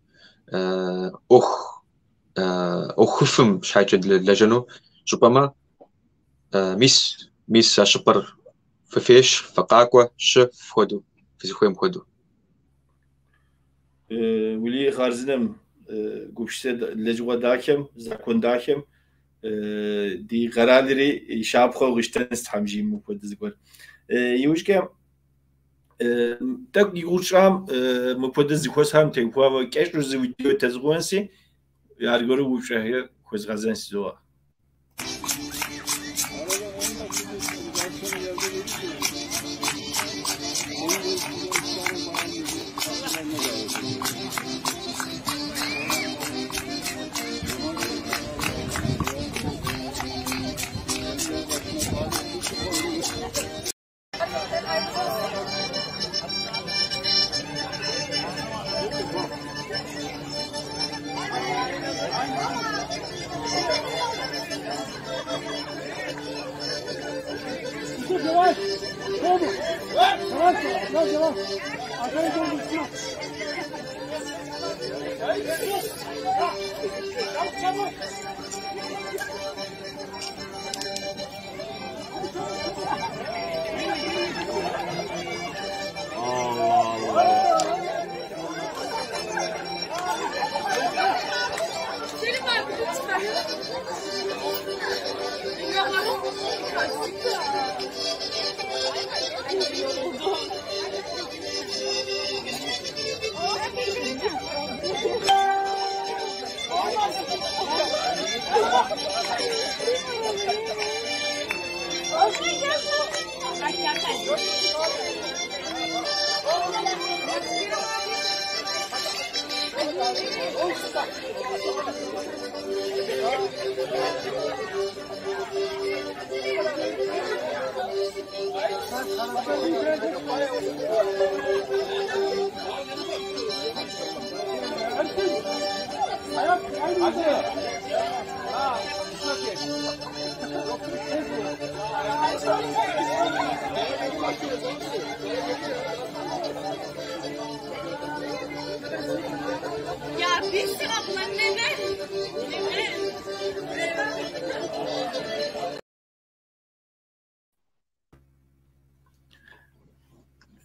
أو خفم شحاجة لجنو ربما ميس أشبر ففيش فقاقوة شف خدو في زخويم خدو ولي خارزنم قبشت لجوا داكم زكون داكم دي غرالري شابخو غشتنست حمجي مفود زقول يوشكم так يوشام مفود زكوس هم تنقوا كاش روز فيديو تزغونسي يارغورو وشاه كوز غزن سوا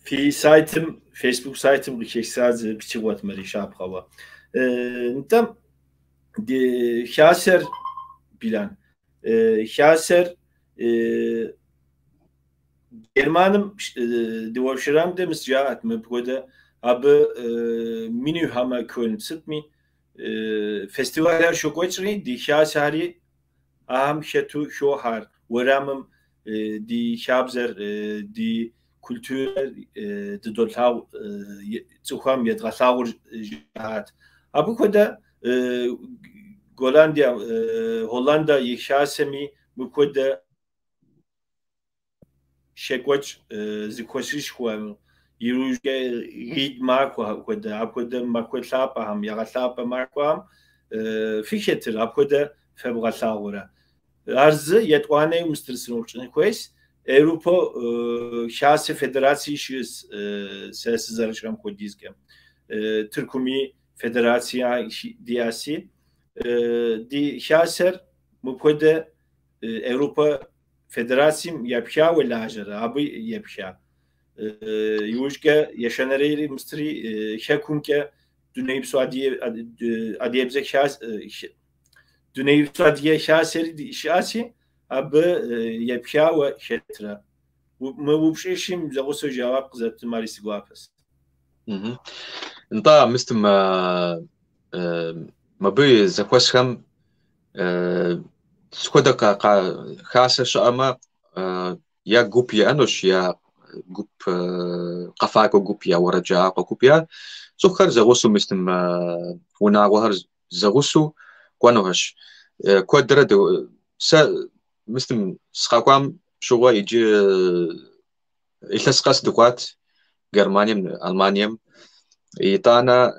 في سايتم فيسبوك سايتم بكيكساز بتشوت مري شاب خوا نتم دي خاسر بلان خاسر Germanım divorşram da misjaat mı burada abi minü hama köln sıtmi festivaller şu koçri di khasari aham şetu şu har veramım di şabzer di kültür di dolhav zuham yedghasaur jahat abi koda Gollandia Hollanda ykhasemi mı koda شكوش زكوشيش هو يروجع ريد ماركو هكذا أبغى ماركو ثابة هم يا ثابة ماركو هم في كتير أبغى فبغى ثاورة أرز يتواني مسترسنوشن كويس أوروبا شاس فدراسي شيس سياسة كوديز كم تركمي فدراسيا دياسي دي شاسر مبغى أوروبا Federasyum yapşa ve lajera abi yapşa. Yuşka yaşanarı Mısri şakunke Düneyb Suadiye adiyebze şas Düneyb Suadiye şaseri şasi abi yapşa ve şetra. Bu bşeşim zagosu cevap kızatı marisi guapes. Nta mist ma bi zakwasham سكودا خاصة شأما يا جوبيا أنوش يا جوب قفاكو جوبيا ورجاقو جوبيا سكر زغوسو مستم وناغوهر زغوسو قوانوهش كودرة دو مستم سخاقوام شغوا يجي إلتسقاس دوقات جرمانيم ألمانيم إيطانا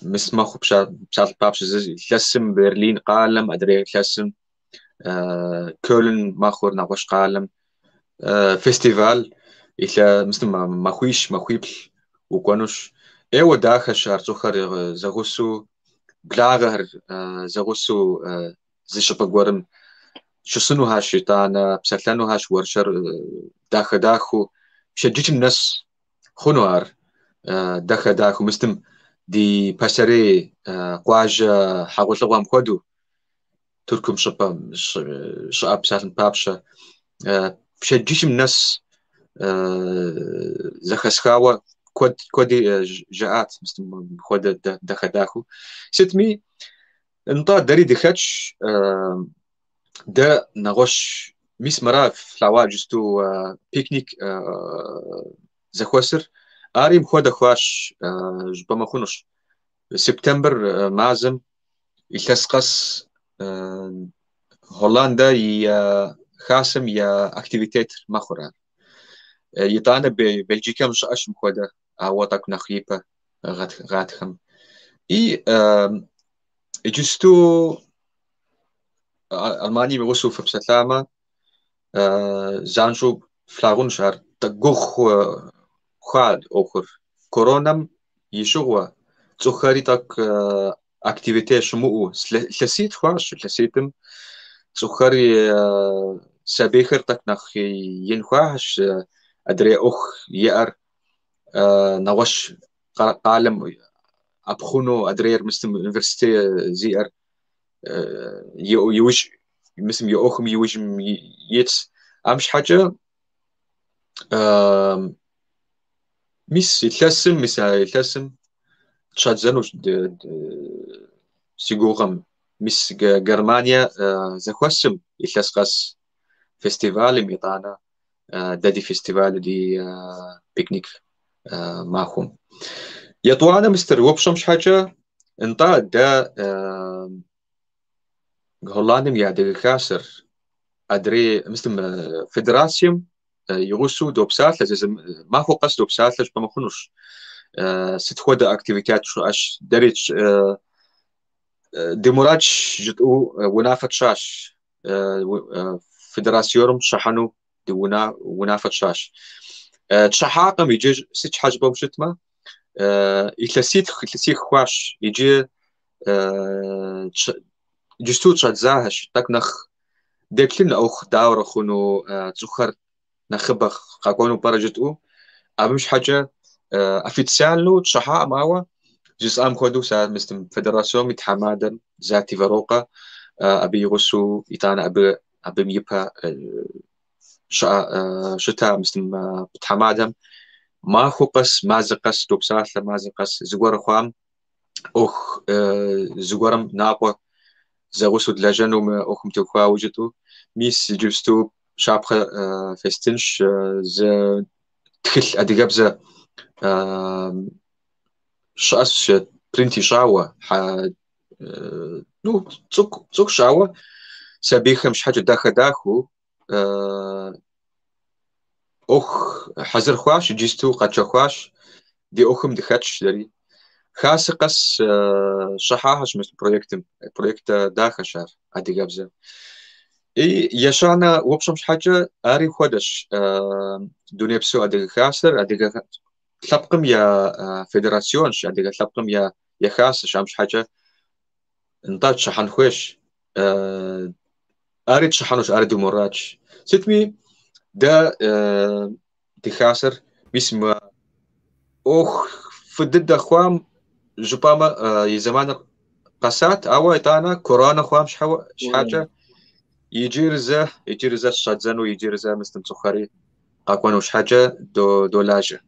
مسمى خبشة بشات بابش لسم برلين قالم أدري لسم كولن ماخور ناقوش قالم فيستيفال إلا مسلم ماخويش ماخويبل وكونوش إيوا داخل شهر زخر زغوسو بلاغر زغسو زشبا قورم شسنو هاش تانا بسلانو هاش ورشر داخو شجيش الناس خنوار داخو مستم دي باشري قواج حاول لغوام كودو تركم شقاب سالن بابشا شجيش الناس زخسخاوة كودي جاءات مستم خود داخو ستمي انطا داري دخاتش ده نغش ميس مرا فلاوا جستو بيكنيك زخوسر اريم خود خواش جبما خونش سبتمبر مازم يتسقس هولندا يا خاسم يا اكتيفيتيت مخورا يطانا بلجيكا مش اش مخودا اواتك نخيبه غاتخم اي جستو الماني بوسو في بسلامه زانشو فلاغون شهر تقوخ خاد اوخر كورونام يشغوا تخاري تك اكتيفيتي شمو لسيت خواش لسيتم تخاري سبيخر تك نخ ينخواش ادري اخ يار نوش قالم ابخونو ادرير مستم يونيفرسيتي زير يوش مسم يوخم يوش يتس امش حاجه ميس يتلسم يتلسم تشاتزانوش سيغوغم ميس جرمانيا زخوسم يتلسقس فيستيفال ميطانا دادي فيستيفال دي بيكنيك معهم يطوانا مستر وبشمش حاجة انطا دا هولندم يعدي كاسر ادري مستم فيدراسيوم يغسو دوبسات لازم ما هو قصد دوبسات لش بمخنوش ستخودا اكتيفيتات شو اش دريج ديموراج جتو ونافت شاش فيدراسيورم شحنو دي ونافت شاش تشحاقم يجي ست حاجة بمشتما يتلسيت خواش يجي جستو تشاتزاهش تكنخ ديكلين اوخ داور خونو تزخر نخبخ قاقونو برجتو أبمش حاجة أفيتسيالو تشحاق ماوا جزء أم كودو سا مستم فدراسيون متحمادا ذاتي فروقة أبي يغسو يتانا أبي ميبا شتا مستم بتحمادهم ما خوقس ما زقس دوبسات ما زقس زغور خوام أخ زغورم نابو زغسو دلاجنو أخم تلقوا وجدو ميس جبستو شابخ فستنش ز تخل أدقابزة شاس برينتي شاوة نو تسوق شاوة سبيخة مش حاجة داخو أخ حزر خواش جيستو قاتشا خواش دي أخم دخاتش داري خاص قص شحاحش مثل بروجكت داخل شهر أدقابزة إي يشانا وبشمش حاجة أري خودش دنيا بسو أدق خاسر أدق تلبقم يا فيدراسيون أدق تلبقم يا خاص شامش حاجة انطات شحن خوش أري تشحنوش أري دموراج ستمي دا دي خاسر باسم أخ فدد أخوام جباما يزمان قسات أو إتانا كورونا أخوام شحاجة يجي رزا شادزانو يجي رزا مستم سخري قاقوانو شحاجة دولاجة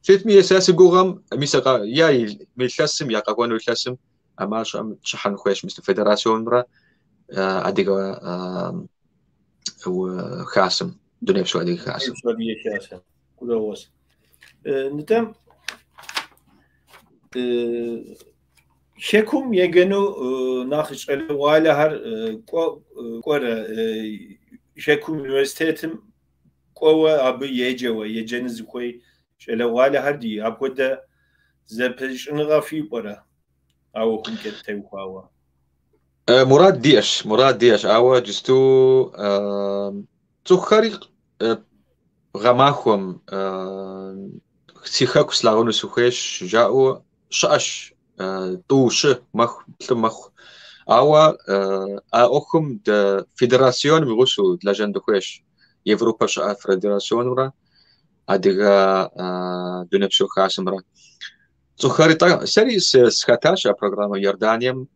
ستمي أساس قوغم ميسا يا ميلاسم يا قاقوانو يلاسم أما شحن خوش مستم فيدراسيون مرا أديقا وخاسم دنيا بسو أديقا خاسم كله وس نتم شكم يجنو ناخش على هر قرا شكم يونيفرسيتم قوة أبي يجوا يجنز خوي على هر دي أبودا زبش نغافي برا أو هم كتير خواوا مراد ديش أو جستو تخاري غماخهم سيخاكس لاغونو سوخيش جاءوا شاش توش مخ مخ أو أخم د فيدراسيون مغوسو دلاجن دخويش يوروبا شا فيدراسيون ورا أديها دونبسو خاسمرا تخاريتا سري سكاتاشا برنامج يردانيم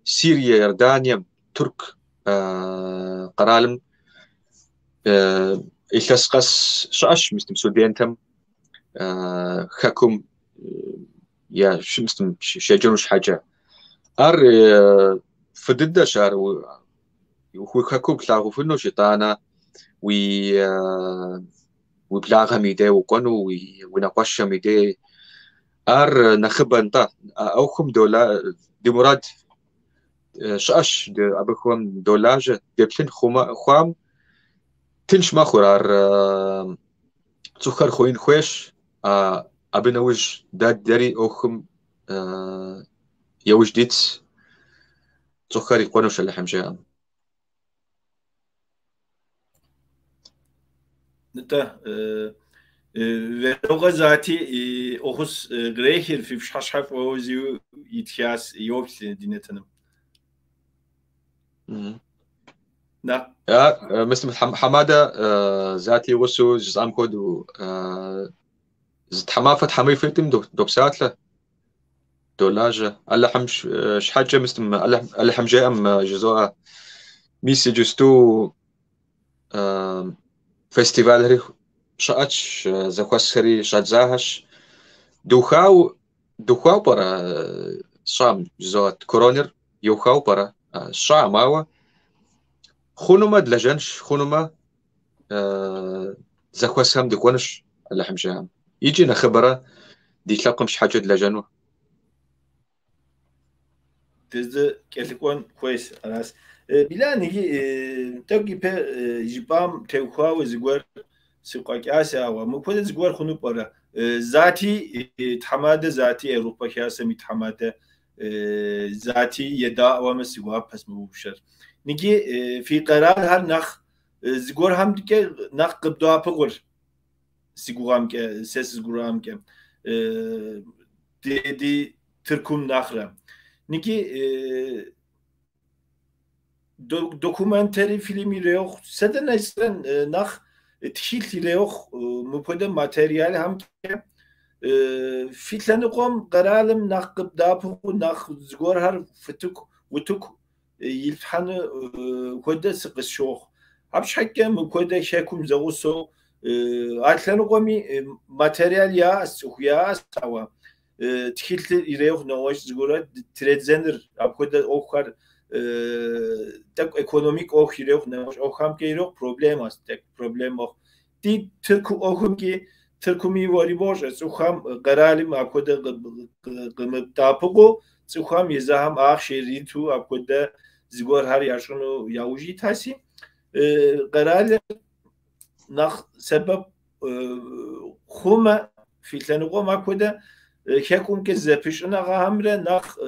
سوريا يردانيم ترك قرالم إلتسقس شاش مستم سودينتم خكم يا شو مستم شجنوش حاجة أر فددا شار وهو خكم تلاقوا فينو شيطانا وبلاغها ميدي وكونو ونقاش ميدي أر نخبنتا أوكم دولا دي مراد شاش دي أبكم دولاج دبلن خام تنش ما خورار تسخر خوين خوش أبنوج داد داري أوكم يوج ديت تسخر يقونوش اللي حمشيها نتا ولغة ذاتي أخص غريخير في بشحشحف ووزيو يتخاس يوبس دينتنا نا مثل حمادة ذاتي وسو جزام كودو زد حمافة حمي فيتم دوبساتله دولاجة ألا حمش شحاجة مثل ألا حمجة أم جزوها ميسي جستو فيستيفال هري شاتش زخوسري شاتزاهش دوخاو برا شام جزوات كورونر يوخاو برا شاماوا خونما دلجنش خونما زخوسهم دكونش اللي حمشاهم يجينا خبرة دي تلاقم حاجة دلجنو تز كيلكون كويس أناس بلا نيجي تبقي جبام تأخوا زجور سقاك آسيا ومكود زجور خنوب برا ذاتي تحماد ذاتي أوروبا كاسة متحماد ذاتي يدا ومسجوا بس مبوشر نيجي في قرار هر نخ زجور هم دك نخ قبضوا بقول سجورام ك سس زجورام ك دي تركم نخرة نيجي دوكومنتري فيلمي ليوخ سدن ايستن نخ تشيلتي ليوخ مبودة ماتريال هم ك فيتلن قوم قرالم نخ قبضوا نخ زجور هر فتوك وتوك يلحن كودا سقس شوخ عبش حكم كودا شاكم زغوسو عتلن قومي ماتريال يا سوخيا سوا تخيلت يريوخ نواش زغورا تريدزنر كودا اوخر تك ايكونوميك اوخ يريوخ نواش اوخام كيروخ بروبليم است تك بروبليم اوخ دي تركو اوخم كي تركومي واري بوش سوخام قرالم كودا قمتابقو سوخام يزهم آخ شيريتو أبدا زغور هر ياشونو ياوجي تاسي قرال نخ سبب خوما في تلنقو ما كودا كيكون كزبش أنا غامرة نخ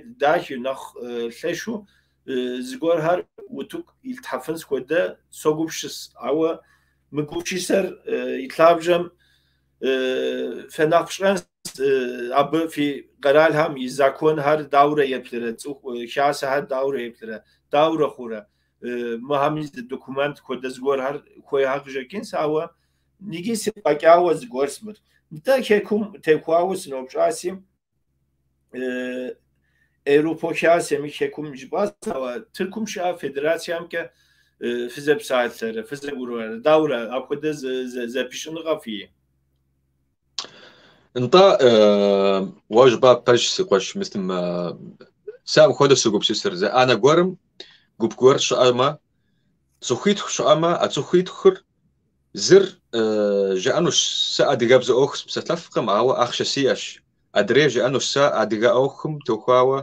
داش نخ لشو زغور هر وتوك يلتحفنس كودا سوغوبشس أو مكوشي سر يطلابجم فناقشان أب في قرال هم يزاكون هر دورة يبتره شاس هر دورة يبتره دورة خورة مهميز دوكومنت كود زغور هر خوي حق جكين سوا نيجي سباكاو زغور سمر نتا كيكم تكواو سنوبشاسيم أوروبا شاسيم كيكم جباس سوا تركم شا فدراسيام ك فيزب ساعتلere فيزب غورة دورة أكود زبيشن غافية انت واجبا برش سقوش مثل ما سام خود سوق بسيسر زي انا قرم قب قور شاما تسخيت شاما اتسخيت خر زر جانوش سا ادغاب زو اخس بستلفقم او اخشسياش ادري جانوش سا ادغا اوخم توخاوا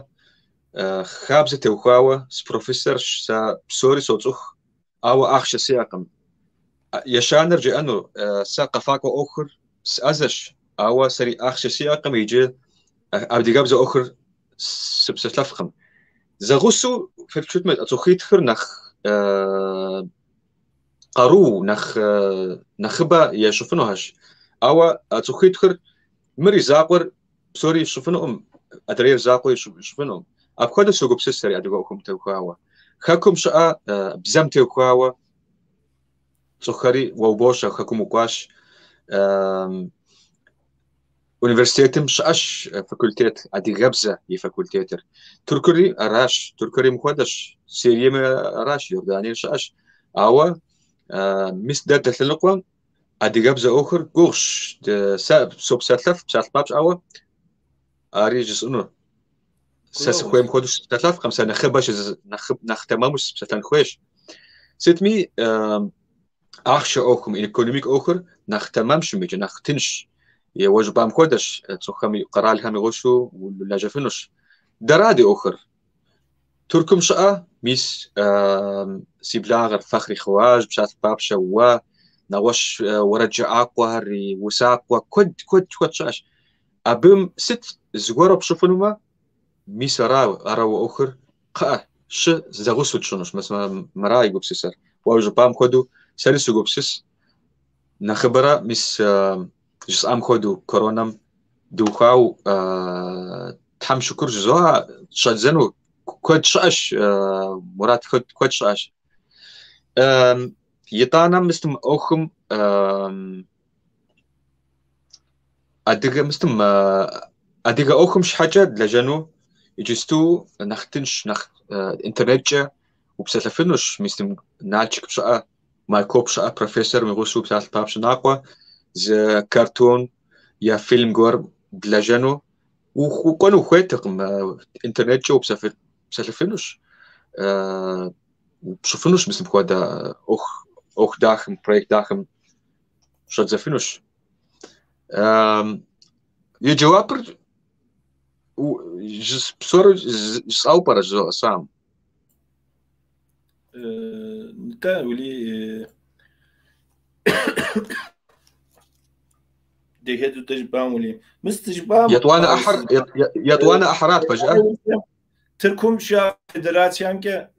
خابزه توخاوا بروفيسور سا بسوري صوتخ او اخشسياقم يشانر جانو سا قفاكو اخر سازش أو سري آخر سياق ميجي أبدي قبض آخر سبستلفخم زغوسو في الشتمة أتوخيت خر نخ قارو نخبا يشوفنوهاش أو أتوخيت خر مري زاقور بسوري شوفنو أدري زاقو يشوفنهم أبكر سوق بسسري أدقوكم توقعوا خاكم شاء بزم توقعوا سخري وبوشة خاكم وقاش Universitetim şaş fakultet adi gabza yi fakulteter. Turkuri araş, Turkuri muhadaş, seriyeme araş Yordaniya şaş. Awa mis da tatlanqwa adi gabza okhur gursh de sa sobsatlaf psalpabs awa ari jisunu. Sas khoym khodush tatlaf khamsa nakhabash nakhtamamus psatan khoesh. Setmi akhsha okhum in ekonomik okhur nakhtamamsh mij nakhtinsh يوجب بام كودش تسخمي قرال هم يغشوا ولا جفنش درادي أخر تركم شقة ميس سيبلاغر فخري خواج بشات باب شوا نوش ورجع أقوى ري وساقوى كود شاش أبم ست زغورة بشوفنما ميس أراو أخر قا ش زغوسو تشونش مثلا مراي جوبسيسر ويوجب بام كودو سالسو جوبسيس نخبرة ميس جس أم خدو كورونام دوخاو تحم شكر جزوها شاد زنو كود شاش مرات كود شاش يطانا مستم أخم أديك مستم أديك أخم شحاجة لجنو يجستو نختنش إنترنت جا وبسلفنوش مستم نالشك بشقة مايكوب شقة بروفيسور ميغوسو بسالف بابش ناقوة ز كرتون يا فيلم جور بلاجانو وكانوا خواتهم انترنت جو بسلفنوش بشوفنوش مثل بخوادا اخ داخم بريك داخم شاد زفنوش يجوابر جس بصور جس اوبر جو سام نتا ولي ديكتو تجبام ولي مستجبام يطوانا أحرات فجأة تركم شا فدراسيان كه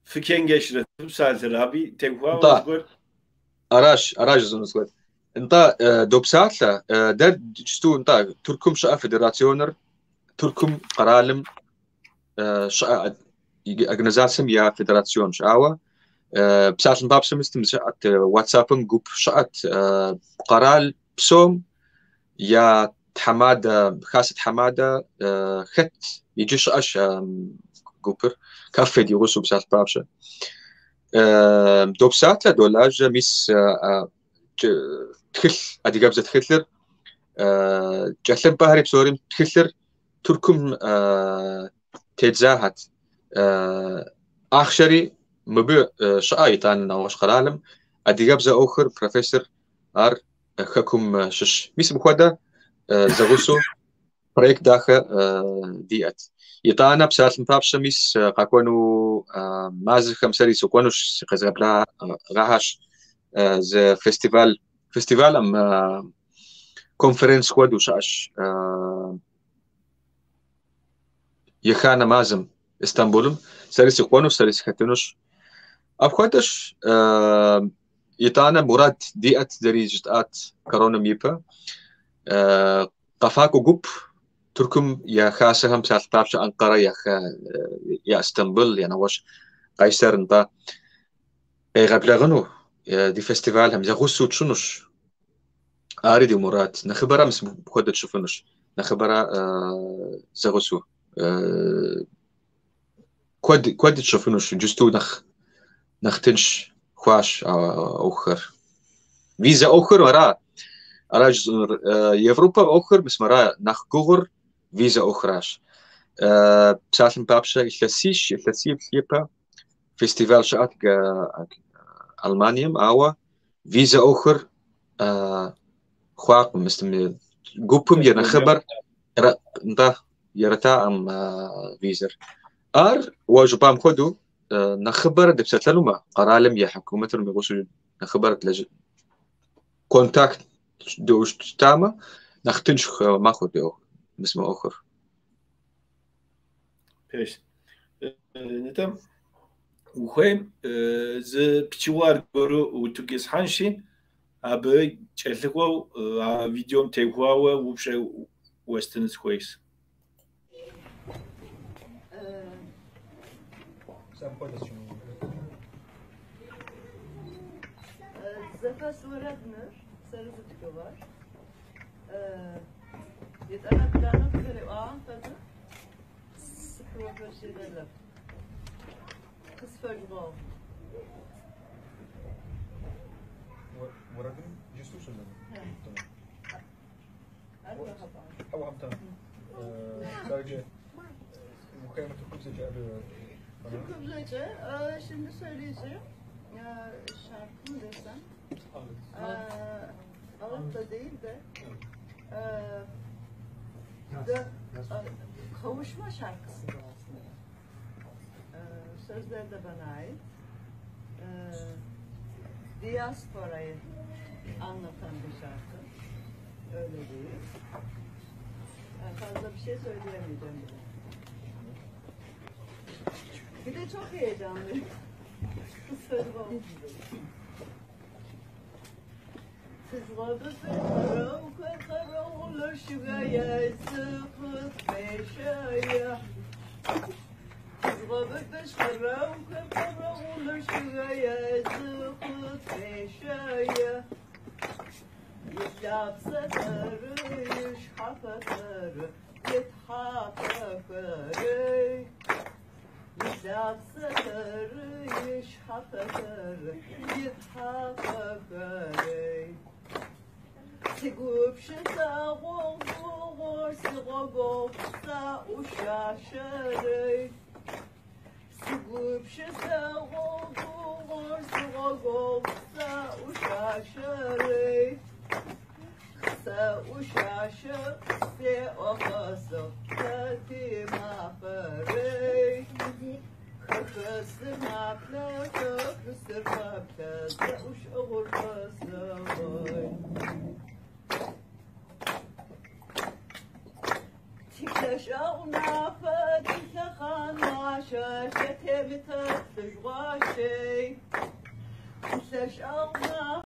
فكين جشرة بسالة رابي تقوى وزقول أراش زونسقول انت دوبساتلا ده جستو انت تركم شا فدراسيونر تركم قرالم شا أجنزاسم يا فدراسيون شاوة بساعة بابسم مستم شات واتسابن جوب شات قرال بسوم يا حمادة خاصة حمادة خت يجيش أش جوبر كافي دي غوسو بساعة بابسة دو بساعة دولاج ميس تخل أدي جابزة تخلر جالم بحري بسوريم تخلر تركم تتزاهت آخشري مبي شايطان نوش قرالم أدي جابزة آخر بروفيسور أر خكم شش ميس بخودا زغوسو بريك داخل ديات يطانا بسالم بابش ميس قاكونو مازل خمسري سوكونوش قزقبلا غاهاش ز فيستيفال أم كونفرنس كودو شاش يخانا مازم اسطنبولم سري سوكونوش سري سكتنوش أبخوتش يطانا مراد ديات دريجتات كورونا ميبا قفاكو جوب تركم يا خاسهم سالتابش أنقرة يا اسطنبول يا نواش قيصر انتا غبلغنو دي فيستيفال هم زغوسو تشونوش أريد مراد نخبرة مس بخودة تشوفنوش نخبرة زغوسو كود تشوفنوش جستو نختنش خواش أخر فيزا أخر ورا أراج يوروبا أخر بس مرا نخجور فيزا أخراش بسالم بابشة إثلاسي فيبا فيستيفال شات ألمانيا أو فيزا أخر خواق مستم جوبم يرنا خبر نتا يرتا أم فيزر واجبام خدو نخبر دبستلوما قرالم يا حكومة المغوص نخبر تلاج كونتاكت دوش تاما نختنش ما خدو اسمه آخر بيش نتم وخيم ز بتشوار برو وتوكيس حنشين أبى تشلقوا فيديو تيقوا وبشة وستنس كويس. Zefes öğretmenler, sarı tutuku var. Yeterli planı kırıp ağın tadı. Profesyonel. Kız fırgı. ورقم جستوش ولا Merhaba. أو هم تمام درجة مخيمة الكبسة جاء Kıbrıs'ı şimdi söyleyeceğim. Şarkı mı desem? Alıp da değil de kavuşma şarkısı bu aslında. Sözleri de bana ait. Diasporayı anlatan bir şarkı. Öyle değil. Fazla bir şey söyleyemeyeceğim bile. Bir de çok heyecanlıyım. Tızladı karavulur şugaya sıfıt beşaya. Tızladı karavulur şugaya sıfıt beşaya. Yapsa tarış hafatırı, git hafatırı. Yapsa tarış hafatırı, git hafatırı. Sigupşı sağol, sigogol, sa uşaşırı. Sigupşı sağol, sigogol, sa uşaşırı. Sa uşaşı se oxası tati mafırı. Kıkısı mafla kıkısı mafla sa uş oğurması boy. Tiklaşa unafa tiklaşan maşa şetemi tatlıç vaşey. Tiklaşa unafa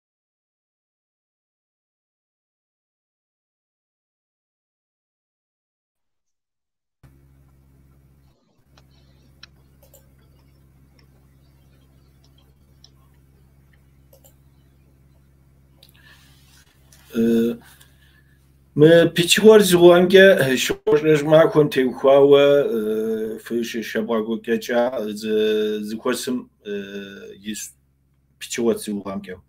ما بيتشور زوانجا شورج معكم تيوخاوا في شباغو كجا زكوسم يس بيتشور زوانجا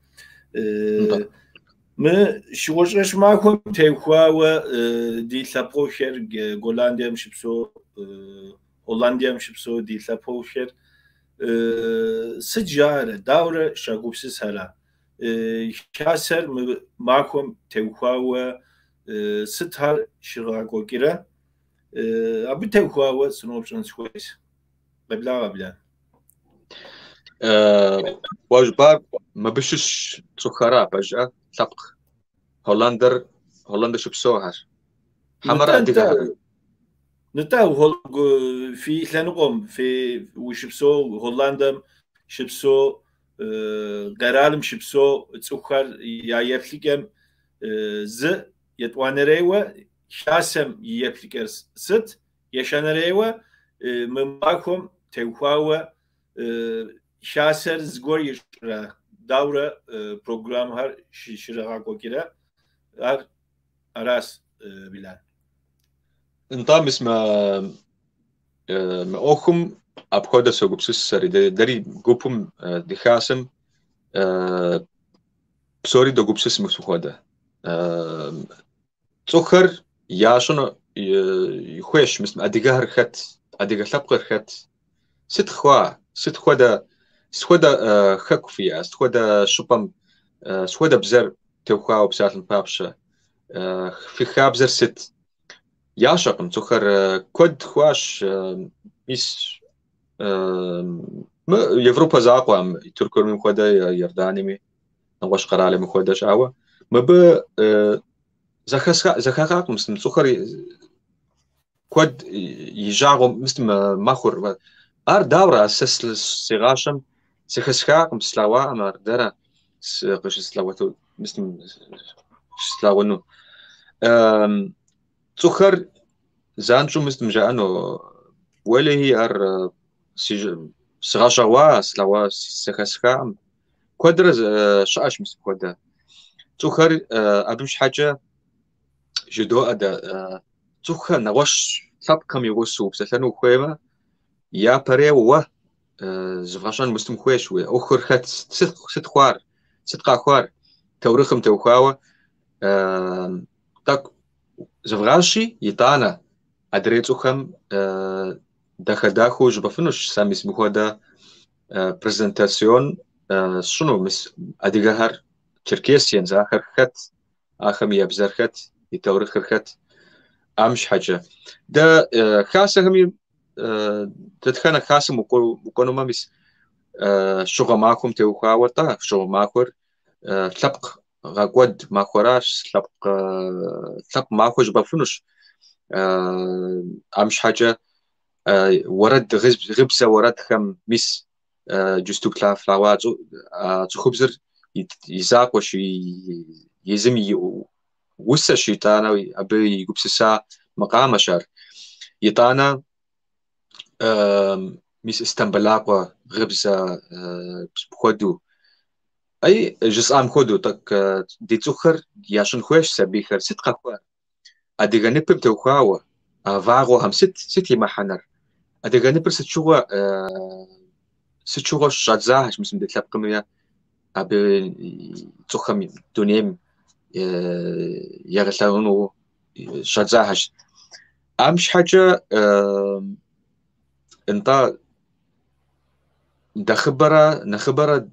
ما شورج معكم تيوخاوا دي لابوشر غولنديا مشبسو هولنديا مشبسو دي لابوشر سجارة دورة شاغوبسس هلا كاسر معكم تيوخاوا ستار شراغو كيرا أبي تيوخاوا سنوبشن سويس ببلا واجبار ما بشش سخرا بجا سبق هولندر شبسوها حمر أديها نتاو في لنقوم في وشبسو هولندا شبسو قرالم شبسو تسخر يا يفلكم ز يتوانريوا شاسم يفلكر ست يشانريوا مماكم تيوخاوا شاسر زغور يشرا دورة program هر شرغا كوكيرا هر أراس بلان انطام اسمه أخم أبخذ سوقبسس سري دري جوبم دخاسم بسوري دوقبسس مخوده تأخر ياشون يخوش مثل أديجار خت أديجار لبقر خت ست خوا ده خك فيها سخودا شوبم سخودا بزر توخاو بساتن بابشة في خابزر ست ياشقم تأخر كود خواش ميس يوروبا زاقوام تركور من خودا يرداني مي نواش قرالي من خودا شعوة ما ب زخاقم مثل تأخر كود يجاغو مثل ماخور ار دورة أساس السغاشم سخسخاقم سلاوا أمر درا قش سلاواتو مثل سلاوانو تخر زانشو مستمجانو ولا هي ار سغاشواس لواس سخسخام كودر شاش مس كودا تخر ابمش حاجه جدو ادا تخر نواش ثاب كم يوسو بسلانو خويما يا بري و زفاشان مستم خويش و اخر خت ست خوار ست خوار تورخم توخاوا так زفغاشي يطانا ادريتوخم دخداخو جبفنوش سامي سمخودا برزنتاسيون شنو مس اديغهر تركيسيان زاخر خت اخم يبزر خت يتورخ خت امش حاجه ده خاصه هم تتخنا خاصه مكونما مس شغل معكم توخاوا تا شغل معكور تلبق غاقود ما خوراش تلبق ما خوش بفنوش امش حاجه ورد غبسه ورد خم مس جستو كلا فلاوات خبزر يزاق وش يزم وسا شيطانا ابي يقبسسا مقام شار يطانا مس استنبلاقوا غبسه بخدو اي جزء ام خدو تك دي تخر ياشن خوش سبيخر ست قفار ادي غنب بتوخاوا فاغو هم ست محنر ادي غنب ست شغل شاتزاهش مسم دتلاب قميا ابي تخم دونيم يغلانو شاتزاهش امش حاجه انت نخبره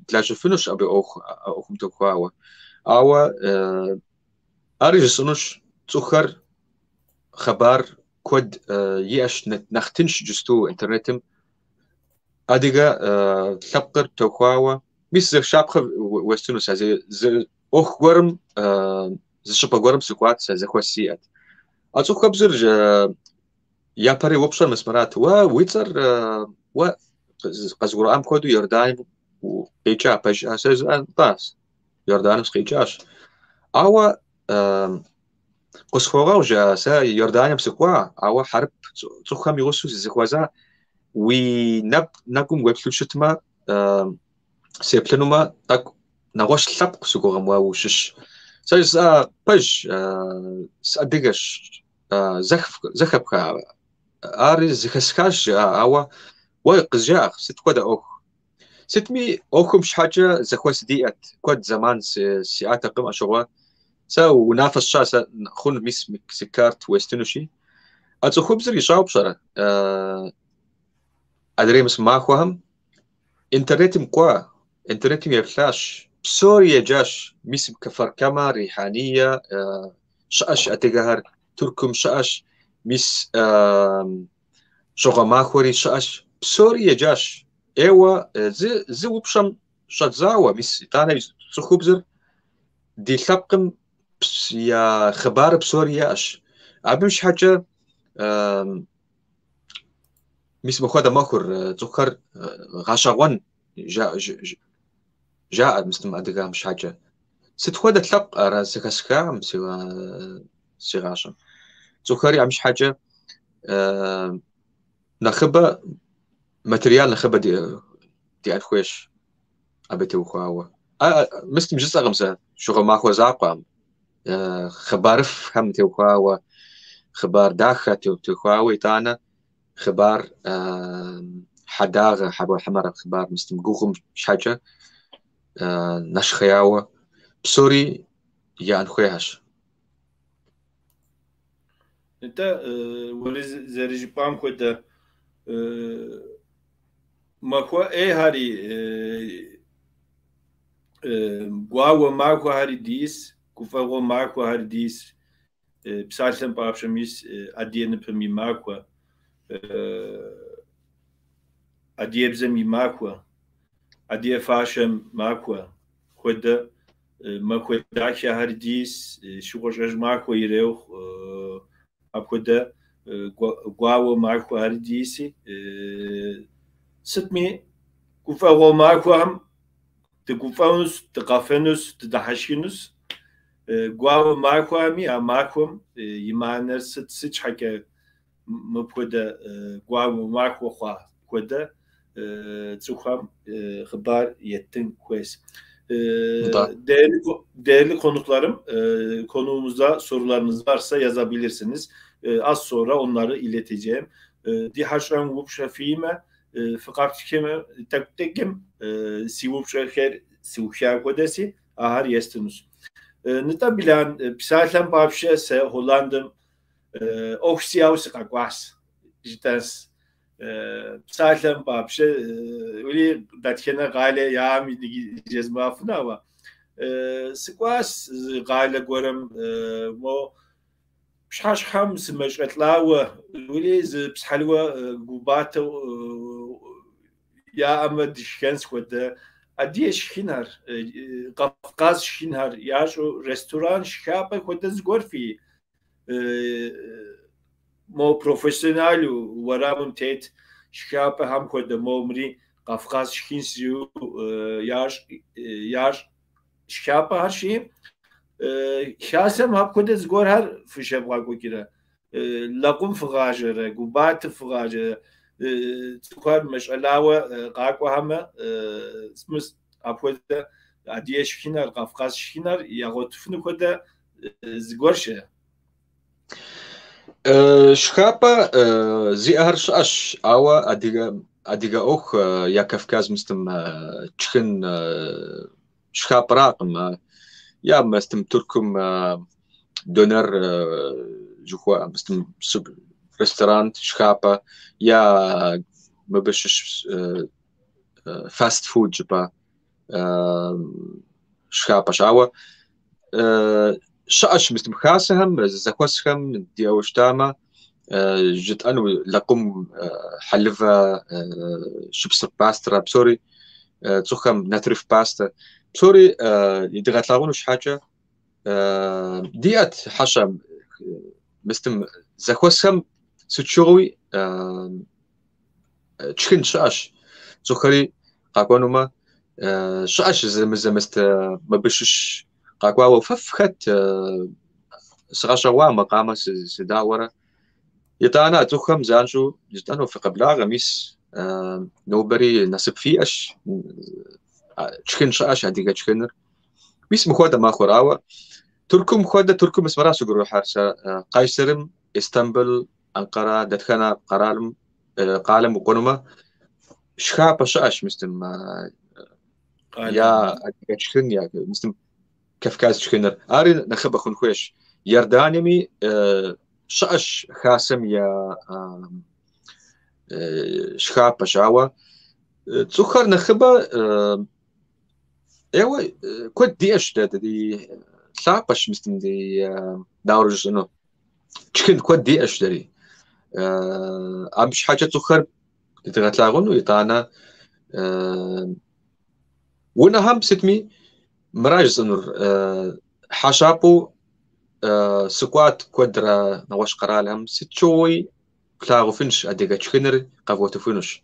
تلاجفنوش ابي اوخم توخاوا او ارجسنوش تخر خبر كود ياش نختنش جستو انترنتم اديغا تلقر توخاوا بس شابخ وستنو زي اوخ غورم زي شبا غورم سكوات زي خوسيات اتوخ بزرج يا بري وبشر مسمرات ويتر و قزغور ام كودو يردان وقيجا باش اساس باس يردان سقيجاش او قصخوغا وجا سا يردان بسكوا او حرب تخم يوسو زكوازا وي نقوم وبسلوشتما سيبلنوما تاك نغوش لبق سكوغم واوشش سايس باش ساديغش زخبكا اري زخسكاش او ويقزجاخ ست كودا اوخ ستمي اوخم شحاجة زخوس ديات كود زمان سياتا قم اشغوا ساو ونافس شاسا خون ميس سكارت ويستنوشي اتو خبزر يشاو بشرة ادري مس ماخوهم انترنت مقوا انترنت يفلاش بسوريا جاش ميس كفر كما ريحانية شاش اتجاهر تركم شاش ميس شغا ماخوري شاش بسوريا جاش ايوا زي وبشم شاتزاوا ميس تانا خبزر دي لبقم يا خبار بسورياش ابمش حاجه ميس مخودا ماخر تخر غاشاون جاء مستم ادغا مش حاجه ستخودا تلق راسكاسكا سي غاشا تخري مش حاجه نخبه ماتريال نخبه دي ادخويش ابيتو خواوا مستم جزء غمسه شغل ماخو زاقام خبارف هم توخاوا خبار داخة توخاوي تانا خبار حداغة حبو حمر خبار مستم قوخم شحاجة ناش خياوا بسوري يا انخويهاش انت ولي زريج بام كودا ماكو اي هاري غواو ماكو هاري ديس كوفاغو ماكو هاري ديس بسالسن بابشميس ادين بمي ماكو اديبزمي ماكو ادي فاشم ماكو كودا ماكو داكي هاري ديس شوغوج ماكو يريو أبكده غواو ماكو هاري ديسي ستمي كوفاغو ماكو هم تكوفاونس تقافنس تدحشينس قوام ماكوامي ماكوم يمانر ست حكا مبكودة قوام ماكو خوا كودة تسوخام خبار يتن كويس. Değerli konuklarım, konuğumuzda sorularınız varsa yazabilirsiniz. Az sonra onları ileteceğim. Die Haschram Wupscha Fime, Fakaktikeme, Taktekim, Siwupscher, Siwuchia Kodesi, Ahar Yestinus. Nita bilan, Psalem Babsche, se Hollandem, Oxiaus Kakwas, Jitans, Psalem Babsche, Uli, Datkena Gale, Yami, Jezmafna, Sikwas, Gale Gorem, Mo. شحال حمس مشغلت لاوة وليز بسحلوة قوباتو يا أمد شكنس وده أديش شكنهر قفقاز شكنهر ياشو رستوران شكابة وده زغور في مو بروفيسيونال ورامم تيت شكابة هم وده مو مري قفقاز شكنسيو ياش شكابة هرشي شاسم هاب كده زغور هر في شبغاكو كده لقم فغاجر قبات فغاجر تقار مش علاوة قاكو هما اسمس هاب كده عديش شكينر قفقاز شكينر يغوت فنو كده زغور شه شخابة زي أهرش أش أوا أديغا أوخ يا كافكاز مستم تشخن شخابة راقم يا مستم تركم دونر جوخوا مستم رستوران شخابة يا مبشش فاست فود جبا شخابة شاوا شاش مستم خاسهم زكوسهم ديوش تاما جت أنو لقم حلفة شبصر باسترا بسوري تسخم نترف باستا بسوري يدغت لاغونوش حاجة ديات حشا مستم زكوسهم ستشوي تشكن شاش زخري قاقونوما شاش زمست ما بشش قاقوا وففخت سغاشوا مقامة سداورة يتانا تخم زانشو جتانو في قبلها غميس نوبري نصب فيش تشكن شاش هديك تشكنر بيس مخوده ما خوراوا تركم خوده تركم اسم راسو قرو حارسا قيصرم اسطنبول انقرة دتخنا قرارم قالم وقنما شخابة شاش مستم يا هديك تشكن يا مستم كفكاز تشكنر اري نخبه خون خويش يردانمي شاش خاسم يا شخابة شاوا تسخر نخبه ايوا كود ديش دي ثابش مستم دي داورج انه تشكن كود ديش دري امش حاجه تسخر تغتلاغون ويطانا وانا هم ستمي مراجز انور حشابو سكوات كودرا نواش قرالهم ستشوي كلاغو فينش اديغا تشكنر قفوتو فينش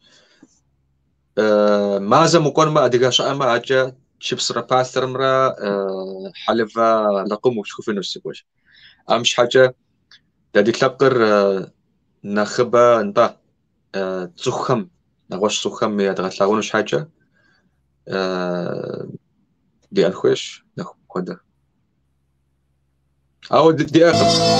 مازا مكون ما اديغا شاما اجا شيبس راباستر مرا حلفا لقم وشكو فينش سكوش امش حاجه دادي تلقر نخبا انت تسخم نواش سخم يا دغتلاغونش حاجه دي الخوش ناخذ كودا أو دي آخر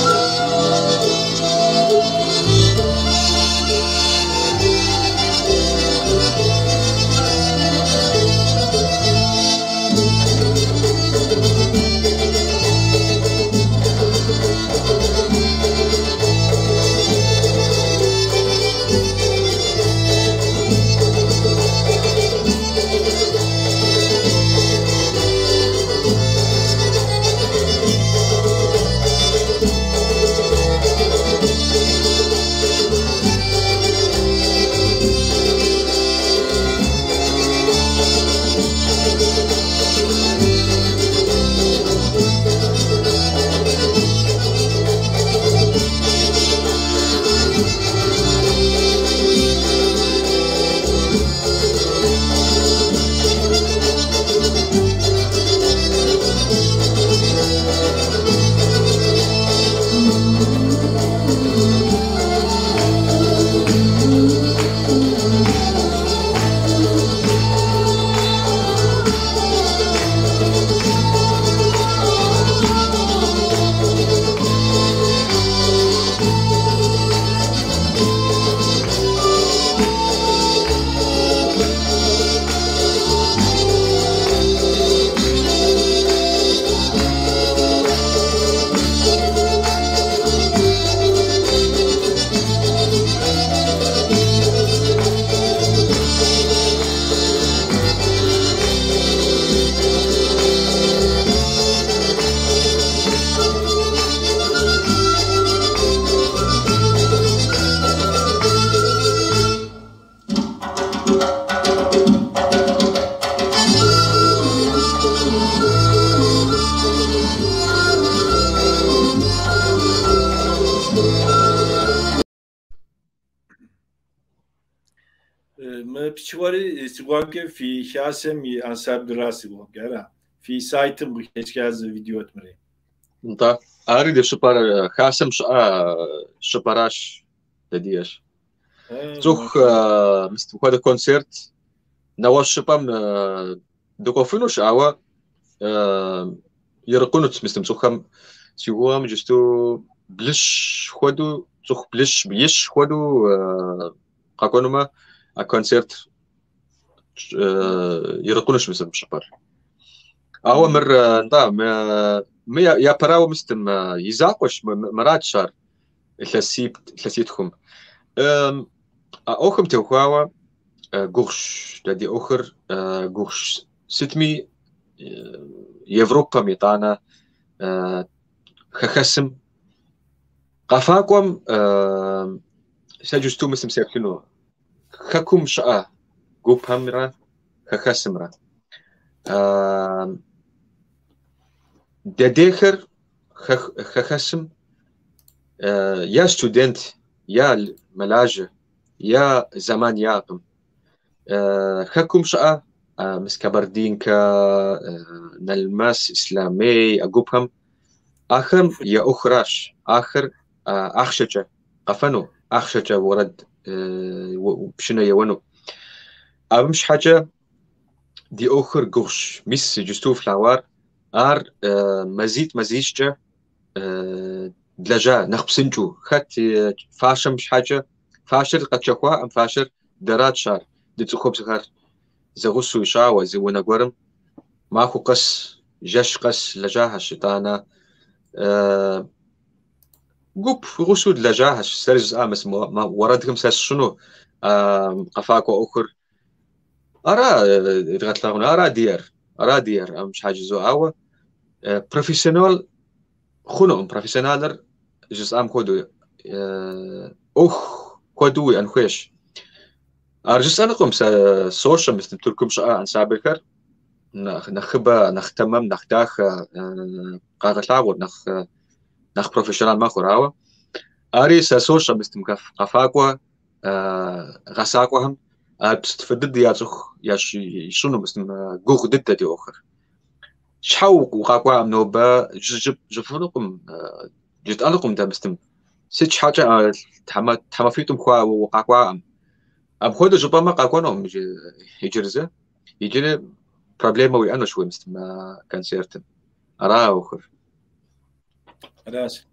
بتشوري سوانك في شاسم أنساب دراسي وقرا في سايت بكتشكاز فيديو تمرين. انت اريد شبار خاسم شباراش تديش زوخ مست هذا كونسرت نواش شبام دقوفينوش عوا يرقونت مستم زوخم سيوام جستو بلش خودو زوخ بلش بيش خودو قاكونما كونسرت يرقونش مستم شبار عوا مر ندا ما يا براو مستم يزاقوش مرات شار ثلاثيتكم أوخم توخاوا قرش دادي أخر قرش 600 يوروبا ميطانا خخسم قفاكم سجستو مسم سيركنو خكم شاء قوب همرا خخسمرا داديخر خخسم يا ستودنت يا ملاجة يا زمان ياقم خكم شاء مسكبردينكا نلمس إسلامي أقوبهم آخر يا أخراش آخر أخشجة قفنو أخشجة ورد بشنا يوانو أبمش حاجة دي أخر قرش مس جستو فلاوار مزيجة دلجا نخبسنجو خت فاشم مش حاجة فاشر قد شخوا أم فاشر درات شار دي تخوب سخار زغسو يشاوى زي ونقورم ماكو قس جش قس لجاها الشيطانة قوب غسو لجاها سرز آمس ما وردهم ساس شنو قفاكو أخر إدغت لغن أرى دير مش حاجة زو آوى بروفيسيونال خنو بروفيسيونالر جس آم كودو كودوي أنخوش أرجس أنا قم سوشيال مثل تركم شاء عن سابقر نخبا نختمم نختاخ قاطع نخ بروفيشنال ما خراوة أري سوشيال مثل قفاقوا غساقوا هم بستفدد يازخ ياش شنو مثل جوخ ضد دي آخر شحو وقاقوا منوبة جفنكم جت أنكم ده مثل ست حاجة تحما فيتم خوا وقاقوا أم خود جبا ما قاقونهم يجرزه يجري بروبليم وي أنا شوي مثل ما كان سيرتن أراه آخر راس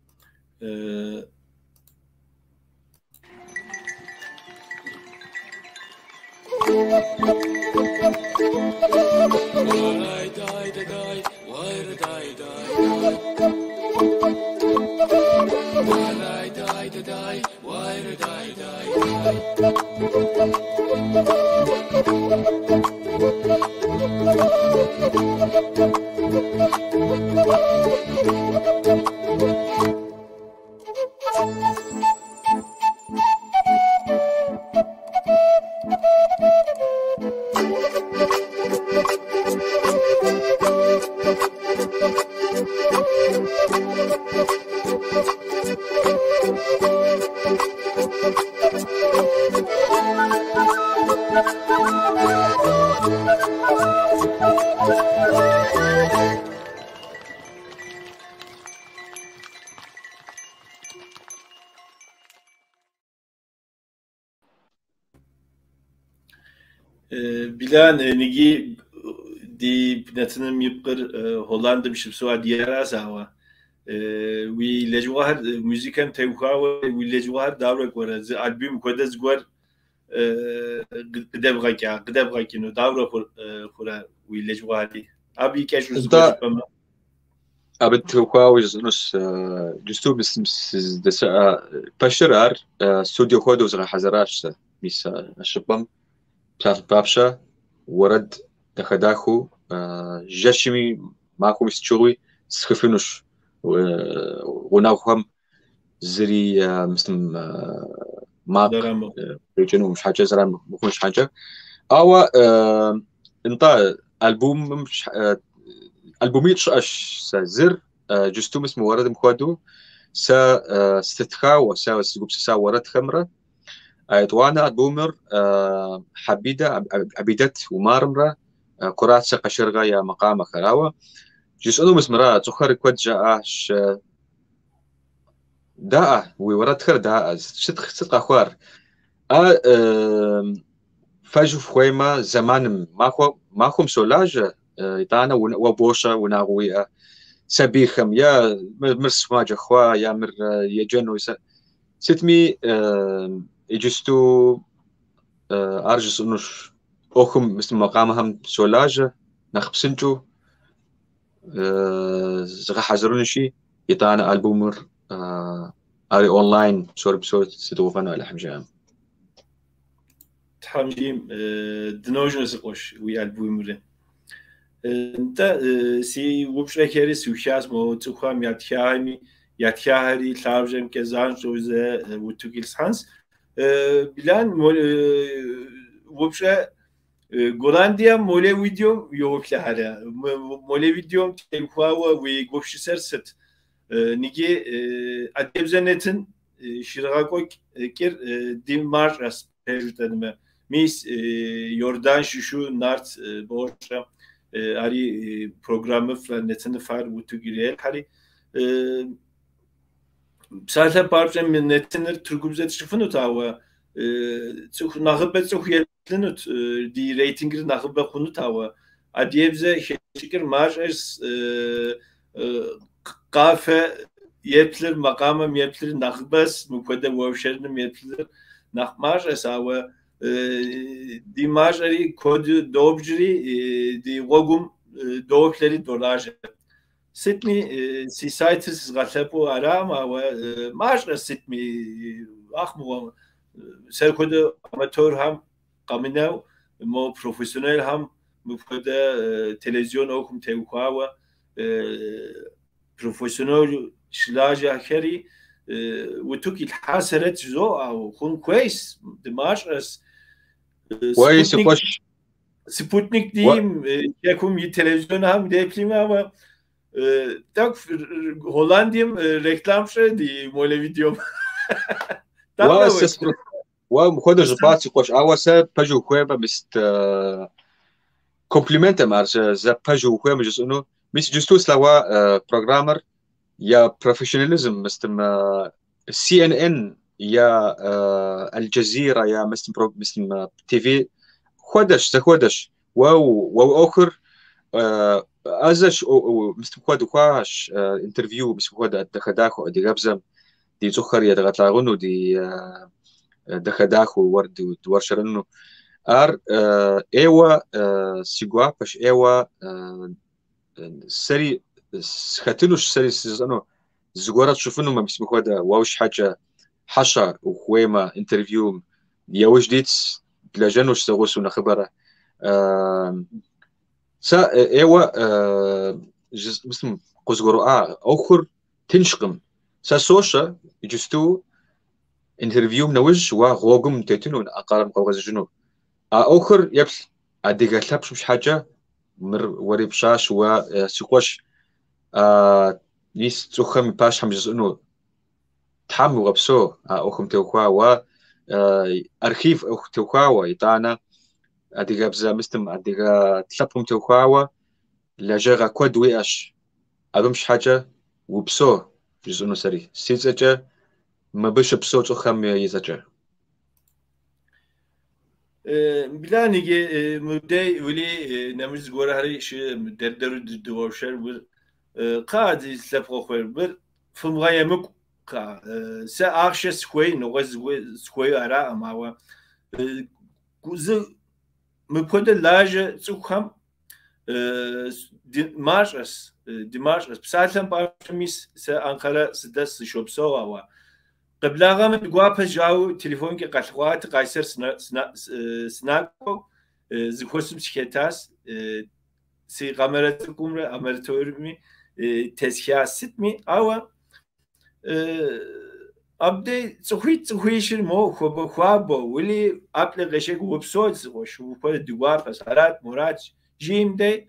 بلان نجي دي بنتنا يبقر هولندا مش بسوا ديارة سوا ولجوهر موسيقى تيوكاو ولجوهر داورك ورا ألبوم كده زغور قدام غاكي إنه داورة خورا ولجوهر دي أبي كاش زغور بما أبد تيوكاو جزنوس جستو بس دس بشرار استوديو خودو زغ حزراش ميس الشبام بتاع بابشا ورد دخداخو جاشمي معكم مستشوي سخفينوش وناوهم زري مثل ماك بيجنو مش حاجة زران مش حاجة أو انت ألبوم مش ألبوميت شاش زر جستو اسمه ورد مخدو ستخا وسا سجوب سا ورد خمرة أيتوانا بومر حبيدة عبيدت ومارمرة كرات سقشرغا يا مقام خراوة جسونو مسمرا تخر كود جاءش داء وورد خر داء ست أخوار فاجو خويما زمان ماخو سولاج يتانا وبوشا وناغوي سبيخم يا مرس ماجا خوا يا مر يجنو ستمي يجستو أرجس إنوش أخم مثل مقامهم سولاج نخبسنتو زغا حزرونشي يتانا ألبومر أري أونلاين صور بصوت ستوفنا على حمجام تحمجيم دنوجن سقوش ويا ألبومر انت سي وبشكل سوشاس مو تخام ياتياهري ثابجم كزان جوزه وتوكيل سانس بلان وبشا غولانديا مولي فيديو يوكلها مولي فيديو تلقوا ويغوش سرست نيجي ادبزنتن شيراكوك كير ديمار اس بيرتنم ميس يوردان شو نارت بورشا اري بروجرام فلانتن فار وتوغيل هاري بسالة بارجم من نتنر تركوبزت شفنو تاوا تسوخ ناخبت تسوخ يلنوت دي ريتنجر ناخبت خونو تاوا اديبزه شكر ماجس قافه يبتلر مقامم يبتلر ناخبس مكوده ووشرنم يبتلر ناخماج اساوا دي ماجري كود دوبجري دي وغوم دوبلري دولاج ستمي سي سايتس غاتبو ارام او ماج ستمي اخمو سركود اماتور هم قامناو مو بروفيسيونيل هم مفكده تلفزيون اوكم تيوكاوا بروفيسيونيل شلاج اخري وتوكي الحاسرت زو او خون كويس دماش كويس وش سبوتنيك ديم يكون التلفزيون هم ديبليما و так هولنديم ريكلام شدي مول فيديو ومخد جباتي قوش اواسا باجو خويبا مست كومبليمنت مارس ز باجو خويبا جس انه مش جستو سلاوا بروجرامر يا بروفيشناليزم مستم سي ان ان يا الجزيره يا مستم تي في خودش واو اخر ازش مستم خواش انترفيو مستم خود دخداخو دي غبزم دي زخر يا دغتلاغونو دي دخداخو ورد ورشرنو ار ايوا سيغوا باش ايوا سري خاتلوش سري سيزانو زغورات شوفنو ما بسم خدا واوش حاجه حشا وخويما انترفيو يا وجديت دلاجانوش سغوسو خبره سا ايوا بسم قزغرو اخر تنشقم سا سوشا يجستو انترفيو منوج وغوغم تيتنو اقارم قوغز جنو اخر يبل اديغاتلابش مش حاجه مر وري بشاش وسيقوش نيس تخم باش حمجز انه تحم وغبسو اخم توخوا و ارخيف اخ توخوا ويتانا اديغا بزا مستم اديغا تلابهم توخوا لاجا كود وياش ابمش حاجه وبسو جزء سري سيزجا ما بش بسو تخم يزجا بلانيجي مبدأ ولي نمز غورا هريش دردر دوشر قاعد يسلفقو خوير بر فمغايا مك سا أخش سكوي نغز سكوي أرا أماوا كوز مبكود لاج سكهم دماغس بسالم بارميس سا أنقرة سدس شوبسوا وا قبلها من جواب جاو تليفون كي قلقات قايسر سناكو زخوسم شكتاس سي غامرتكم امرتورمي تسياستمي او ابدي تخويشر مو خبو ولي ابل غشك وبسوت وشو كل دوار فسارات مراد جيم دي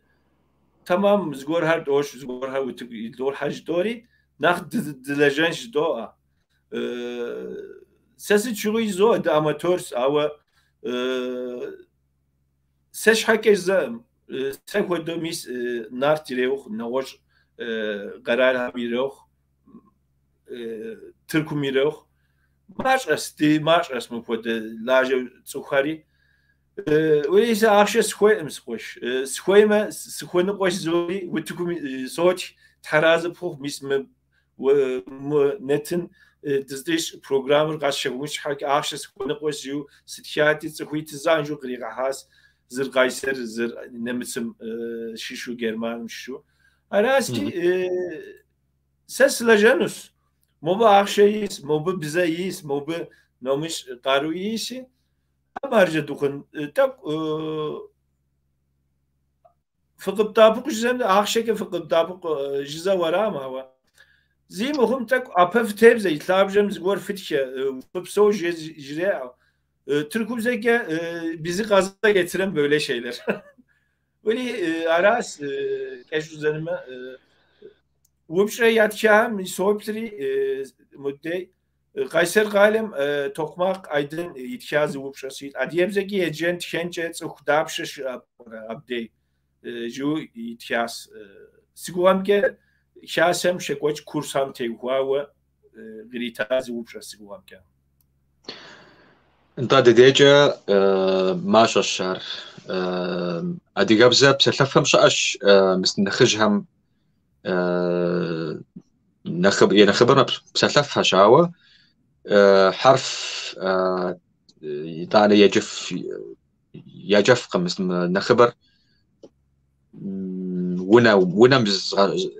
تمام زغور هر دوش زغور ها دور حاج دوري ناخد دلجنش دو سس شغوي زود أماتورس أو سش حكي زم سكوا دوميس نار تريوخ نوش قرار هميروخ تركو ميروخ ماش أستي ماش اسمه بود لاجو سخاري وليس عارش سخوي مسخوش سخوي ما سخوي نقوش زوري وتكم صوت تراز بخوف ميس نتن دزديش برنامج قاشوش حق عارش سخوي نقوش جو ستياتي سخوي تزانجو قريقة حاس زر قايسر زر نمسم شيشو جرمان شو أراسي سس لجنوس مو بعشيس مو ببزايس مو بنومش قارويسي أمارجة دخن تك فقط طابق جزء عشيك فقط طابق جزء ورا ما هو زي مهم تك أبف تاب زي طلاب جمز غور فتشة بسوي جزء Türk'üm zeki bizi gaza getiren böyle şeyler. Böyle aras keş üzerime وبشري ياتشام يسوبتري مدة قيصر قالم تقماق أيضا يتشاز وبشرسيت أديم زكي يجن تشنجت وخدابشش أبدي جو يتشاز سيقوام كه شاسم شكوش كورسام تيجوا وغريتاز وبشرس سيقوام كه انت ديجا ماشا الشهر ادي قبزة بسلفهم شاش مستنخجهم نخبرنا بسلفها شاوة حرف يطالع يجف قمس نخبر ونم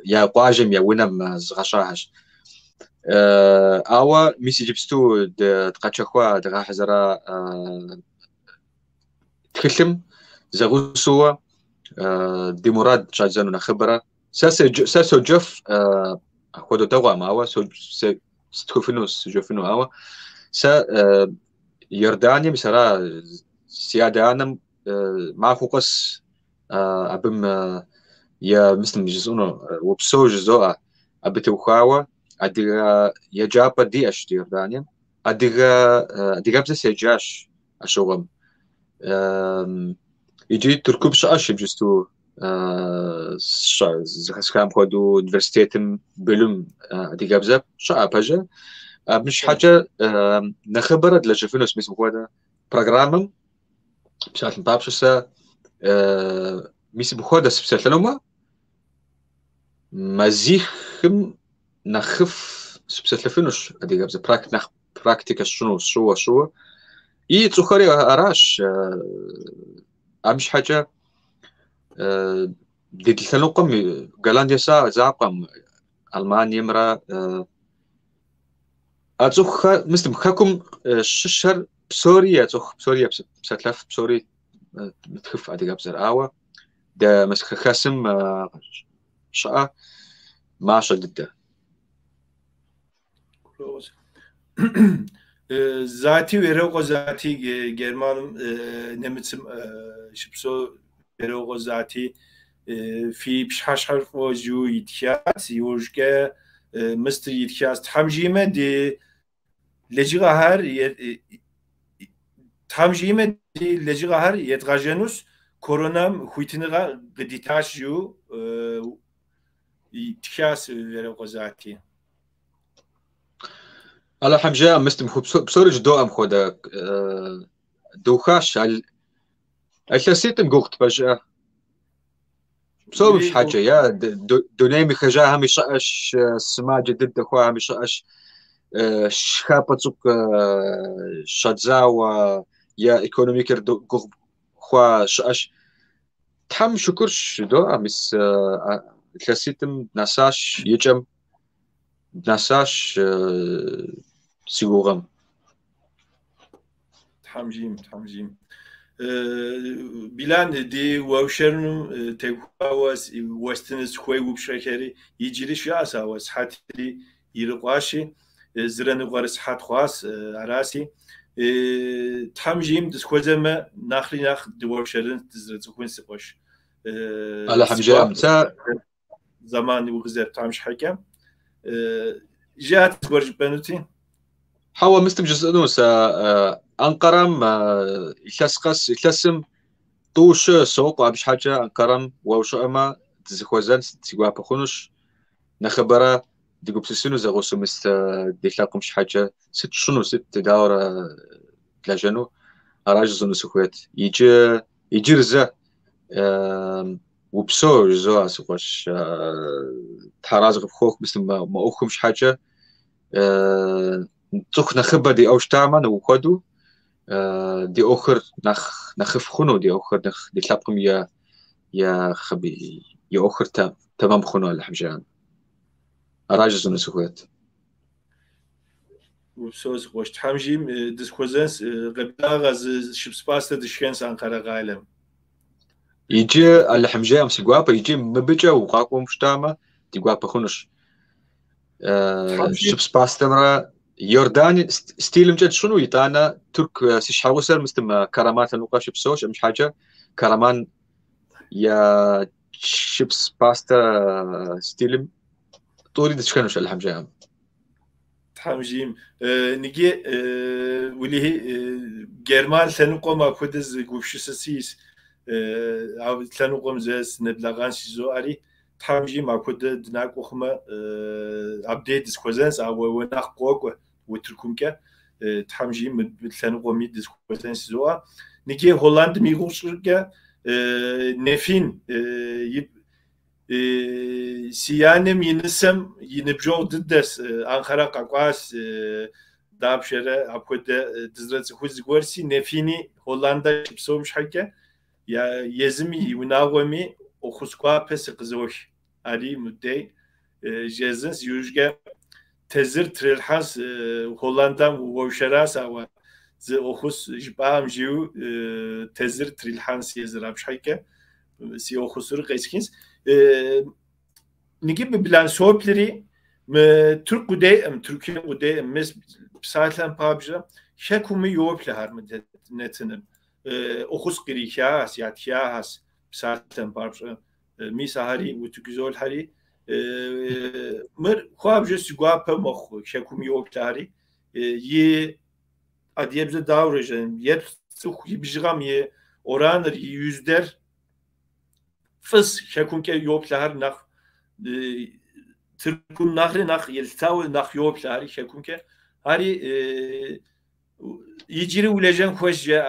يا قاجم يا ونم زغشاهش أوا ميسي جبستو تقاتشخوا دغا حزرا تخلم زغوسوا دي مراد شاجزانو نخبرة ساسو جف أخوضو تغوى ماوا ستخفنوس جفنو أوا سا يرداني بسرا سيادانا ما فوقس أبم يا مثل جزونو وبسو جزوء أبتوخاوا أديها يجابا دي أشتير دانيا أديها بس يجاش أشوغم يجي تركب شاش بجستو زخام خدو universitetim bölüm أديها بزاف شا بجا مش حاجة نخبرت لجفنوس مثل هذا برنامج بشكل طابش سا مثل هذا سبسلتنوما مزيخم نخف سبسلفينوش أدي قبل براكتيكا شو تسخري أراش أمش حاجة ديت الثنوقم جالنديا زعقم ألمانيا مرا أتوخ مثل مخاكم ششر بسوريا أتوخ بسوريا بسلف بسوري متخف أدي قبل زرعاوة ده مسخ خاسم شقة ما شدده Zati verogo zati Germanım nemetsem şipso verogo zati في بشحش حرف وجو يتكاس يوجك مستر يتكاس تحمجيمة دي لجغهر تحمجيمة دي لجغهر يتغاجنوس كورونام خويتنغا قديتاش جو يتكاس verogo zati على حمجة مستم بسورج دو أم خودك دوخاش الثسيتم قوقت بجا بسورج حاجة يا دونيمي خجاها مشاش سماجة ضد أخوها مشاش شخابتوك شادزاوا يا إيكونوميكر دو قوق خوا شاش تحم شكرش دو أمس الثسيتم ناساش يجم ناساش سيغوغم تحمجيم بلان دي ووشرنم تقواس وستنس خوي وبشكري يجريش ياسا وسحاتي يرقاشي زرن غرس حات خاص راسي تحمجيم دسخوزما ناخري ناخ دوشرن تزرزكون سقوش على حمجة متى زمان وغزر تامش حكم جات برج بنوتي حوا مستم جزء نوس أنقرم يلسقس يلسم طوش سوق أبش حاجة أنقرم ووشو أما تزخوزن تيجوا بخونش نخبره ديجو بسسنو زغوسو مست ديلاقم حاجة ست شنو ست داورة تلاجنو أراجزو نسخوات يجي رزة وبسو جزو أسقوش تحراز غفخوخ بس ما أخمش حاجة تخ نخبة دي أوش تعمل وخدو دي أخر نخف خنو دي أخر دي تلابقم يا خبي يا أخر تمام خنو الحمجان أراجز نسخوات وبسوز خوش تحمجيم دسكوزنس قبلا غاز شبسباستا دشكنس أنقرة غالم يجي الحمجان أمس جوابا يجي مبجا وقاقوم شتامة دي جوابا خنوش شبسباستا مرة يورداني ستيل مجد شنو يتانا ترك سيش حوسر مستم كرامات النقاش بسوش مش حاجة كرامان يا شيبس باستا ستيلم طوري دشكنوش الحمجان تحمجيم نجي ولي جرمان ثنقوم أكودز قوشسسيس أو ثنقوم زس نبلغان سيزو علي تحمجيم أكود دناك وخما أبديت ديسكوزنس أو وناخ قوق وتركمك تحمجيم ثنقوم ديسكوزنس سيزو نجي هولند ميغوشرك نفين سيانم ينسم ينبجو ضدس أنقرة قاقاس دابشرة أبكد دزرت خوز غورسي نفيني هولندا بسومش حاجة يا يزمي وناغمي أخوسقا بس قزوش علي مدة جزنس يوجع تزر ترلحاس هولندا ووشراس أو ز أخوس جبام جيو تزر ترلحاس يزرابش حاجة سي أخوسر قيسكنس نجيب بلان سوبلري ترك قدام تركيا قدام مس بساعتين بابجا شكومي يوبل هارمد نتنم أخص قريشاس ياتياس بساعتين بابجا ميسهاري وتجزول هاري مر خواب جس جواب مخ شكومي يوبل هاري ي أديب زداورجن يبسخ يبجرام ي oranır yüzler fıs şekunke yoplar nach Türk'ün nahri nach yeltav nach yoplar şekunke hari yiciri ulejen koşje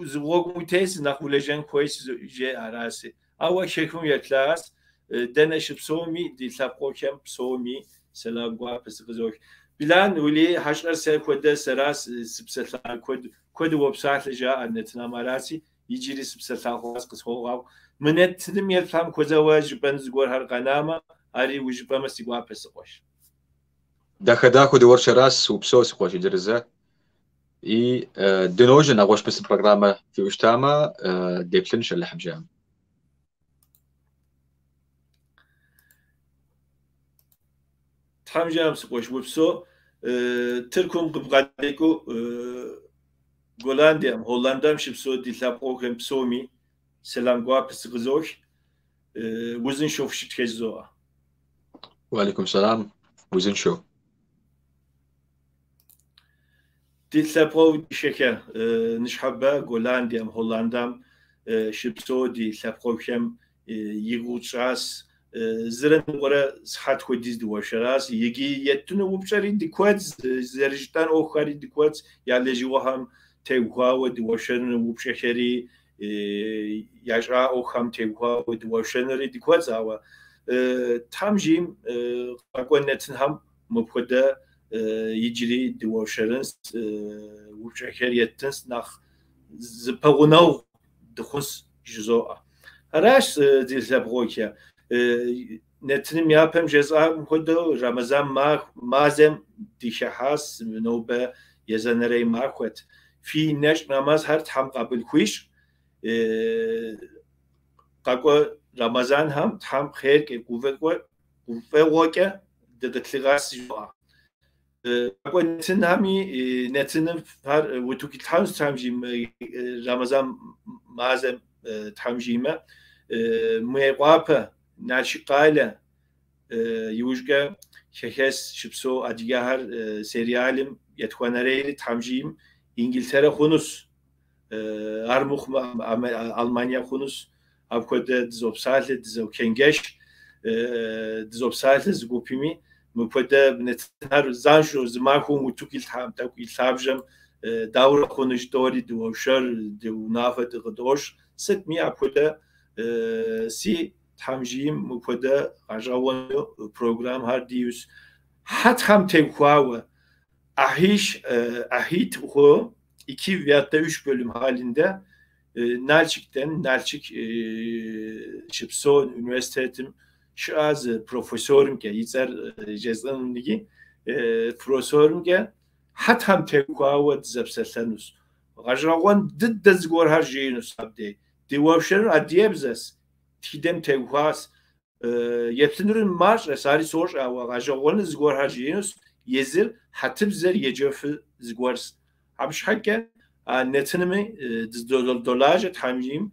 zvog mutes nach ulejen koşje arası ama şekun yetlas deneşip somi diltapkokem somi selam guapes gızoş bilan uli haşlar se kode seras sipsetla kod website ja annetna marasi yiciri sipsetla khos qshogaw منتدم يفهم كوزواج بنزغور هر قنامة أري وجبة مسيقوا بسقوش داخل دور شراس وبسوس قوش درزة دنوج نغوش بس البرنامج في وشتاما ديبلنش اللي حمجام حمجام سقوش وبسو تركم قبقاتيكو غولانديام هولندام شبسو دي لابوكم بسومي سلام قوابس غزوش وزن شوف شت كزوا وعليكم السلام وزن شو دي لابو شكا نشحبا غولانديام هولندام شبسو دي لابو كم يغوتشاس زرن ورا صحات كوديز دو شراس يجي يتنو وبشري دي كوادز زرجتان اوخاري دي كوادز يالي جوهم تيغوا دو شرن وبشري يجرا أو خام تيغوا ودوشنري دكوزا و تامجيم أقول نتنهم مبخدة يجري دوشرنس وبشكل يتنس نخ زبغناو دخوس جزوء هراش دي زبغوكيا نتنم يابم جزاء مخدة رمضان مازم ديشحاس نوبة يزنري ماخوت في نش نماز هر تحم قبل كويش قاقو رمضان هم تحم خير كي قوة دقتلغاس جوا قاقو نتن همي نتن فار وتوكي تحمس تحمجيم رمضان مازم تحمجيمة ميقوابة ناشي قايلة يوجد شخص شبسو أديار سريالم يتوانري تامجيم إنجلترا خونس أرمخ ألمانيا خونس أبكد دزوبسال دزوكينجش دزوبسال زغوبيمي مبدا بنتنار زانشو زماخو متوكيل تاوكيل تابجم داور خونش دوري دوشر دو نافت غدوش ست مي أبكد سي تامجيم مبدا أجاون برنامج هارديوس حت هم تevkua ahit o 2 veyahut da 3 bölüm halinde Nalçik Şipso Üniversitetim şaz profesörüm ki yizer cezanım ligi profesörüm ki hat ham tevkua dzapselsanus gajawan dıd zgor har jeinus abde diwaşer adiyebzas tidem tevkuas يبتنرن مارش ساري سوش أو غاجوان زغور هاجينوس يزر حتى بزر يجوف زغورس عبش حكا نتنمي دولار تحميم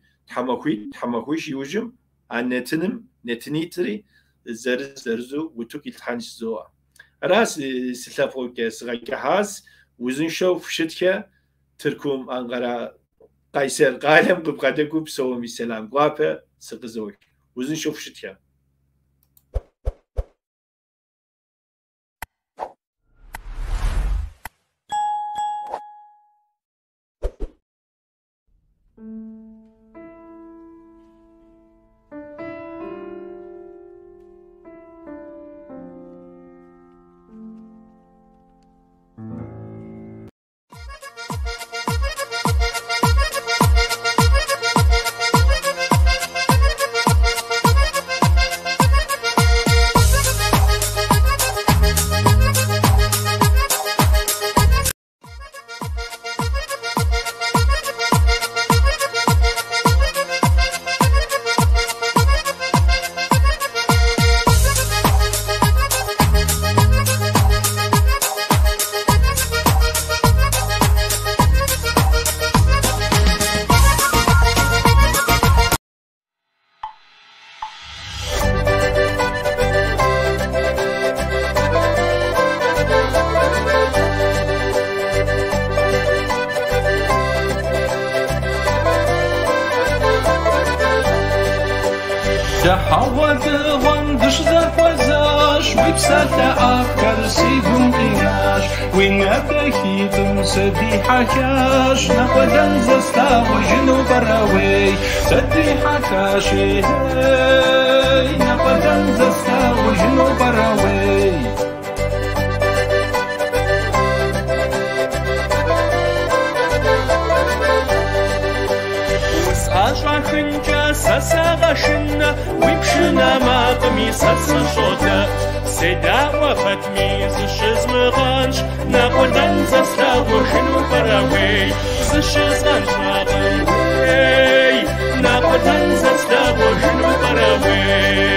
تحمكويش يوجم نتنيتري زرزو وتوك التحنش زوا راس سلافوك سغاكهاز وزن شوف شتكا تركم أنقرا قيصر قالم قبقدكو بسومي سلام قابا سقزوك وزن شوف شتكا حوت غندش زفزاش وبسات أفكار سيقوم إناش وينبكي تمسدي حكاش نقدن زستا وجنو براوي سدي حكاشي نقدن زستا وجنو براوي أشرخنك سسغشنا ويبشنا ما قميص الصوتا سدا وختمي زشز مغانش نقدن زستا وجنو براوي زشز غانش نغنوي نقدن زستا وجنو براوي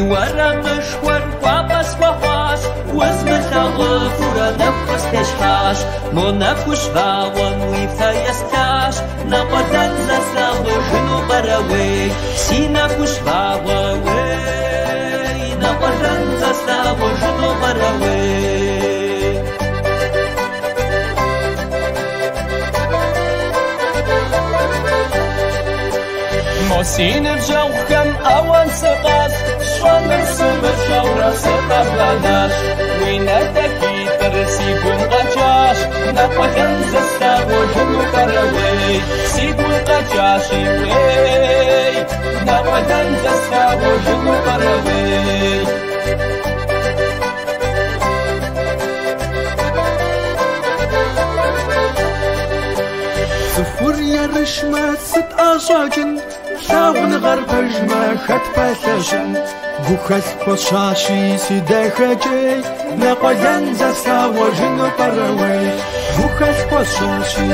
ورا مشوار وابس وحاش وزمخ غفورا نفس تشحاش مو نفوش باوان ويفا يستاش نقدن زستا وجنو براوي سي نفوش باوي نقدن زستا وجنو براوي موسين بجوخ كم أوان سقاس شوان سمر شورا سقا بلاداش وين أتكي ترسيقون قجاش نقدن زستا وجنو براوي سيقون قجاشي وي نقدن زستا وجنو براوي صفر يا رشمة ست أشاجن شاون غربج ما خد بلشن بوخس بشاشي سيدخجي نقدن زستا وجنو براوي بوخس بشاشي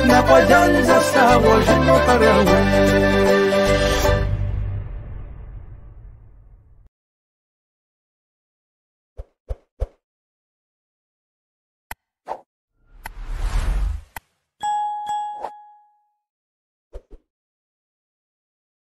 نقدن زستا وجنو براوي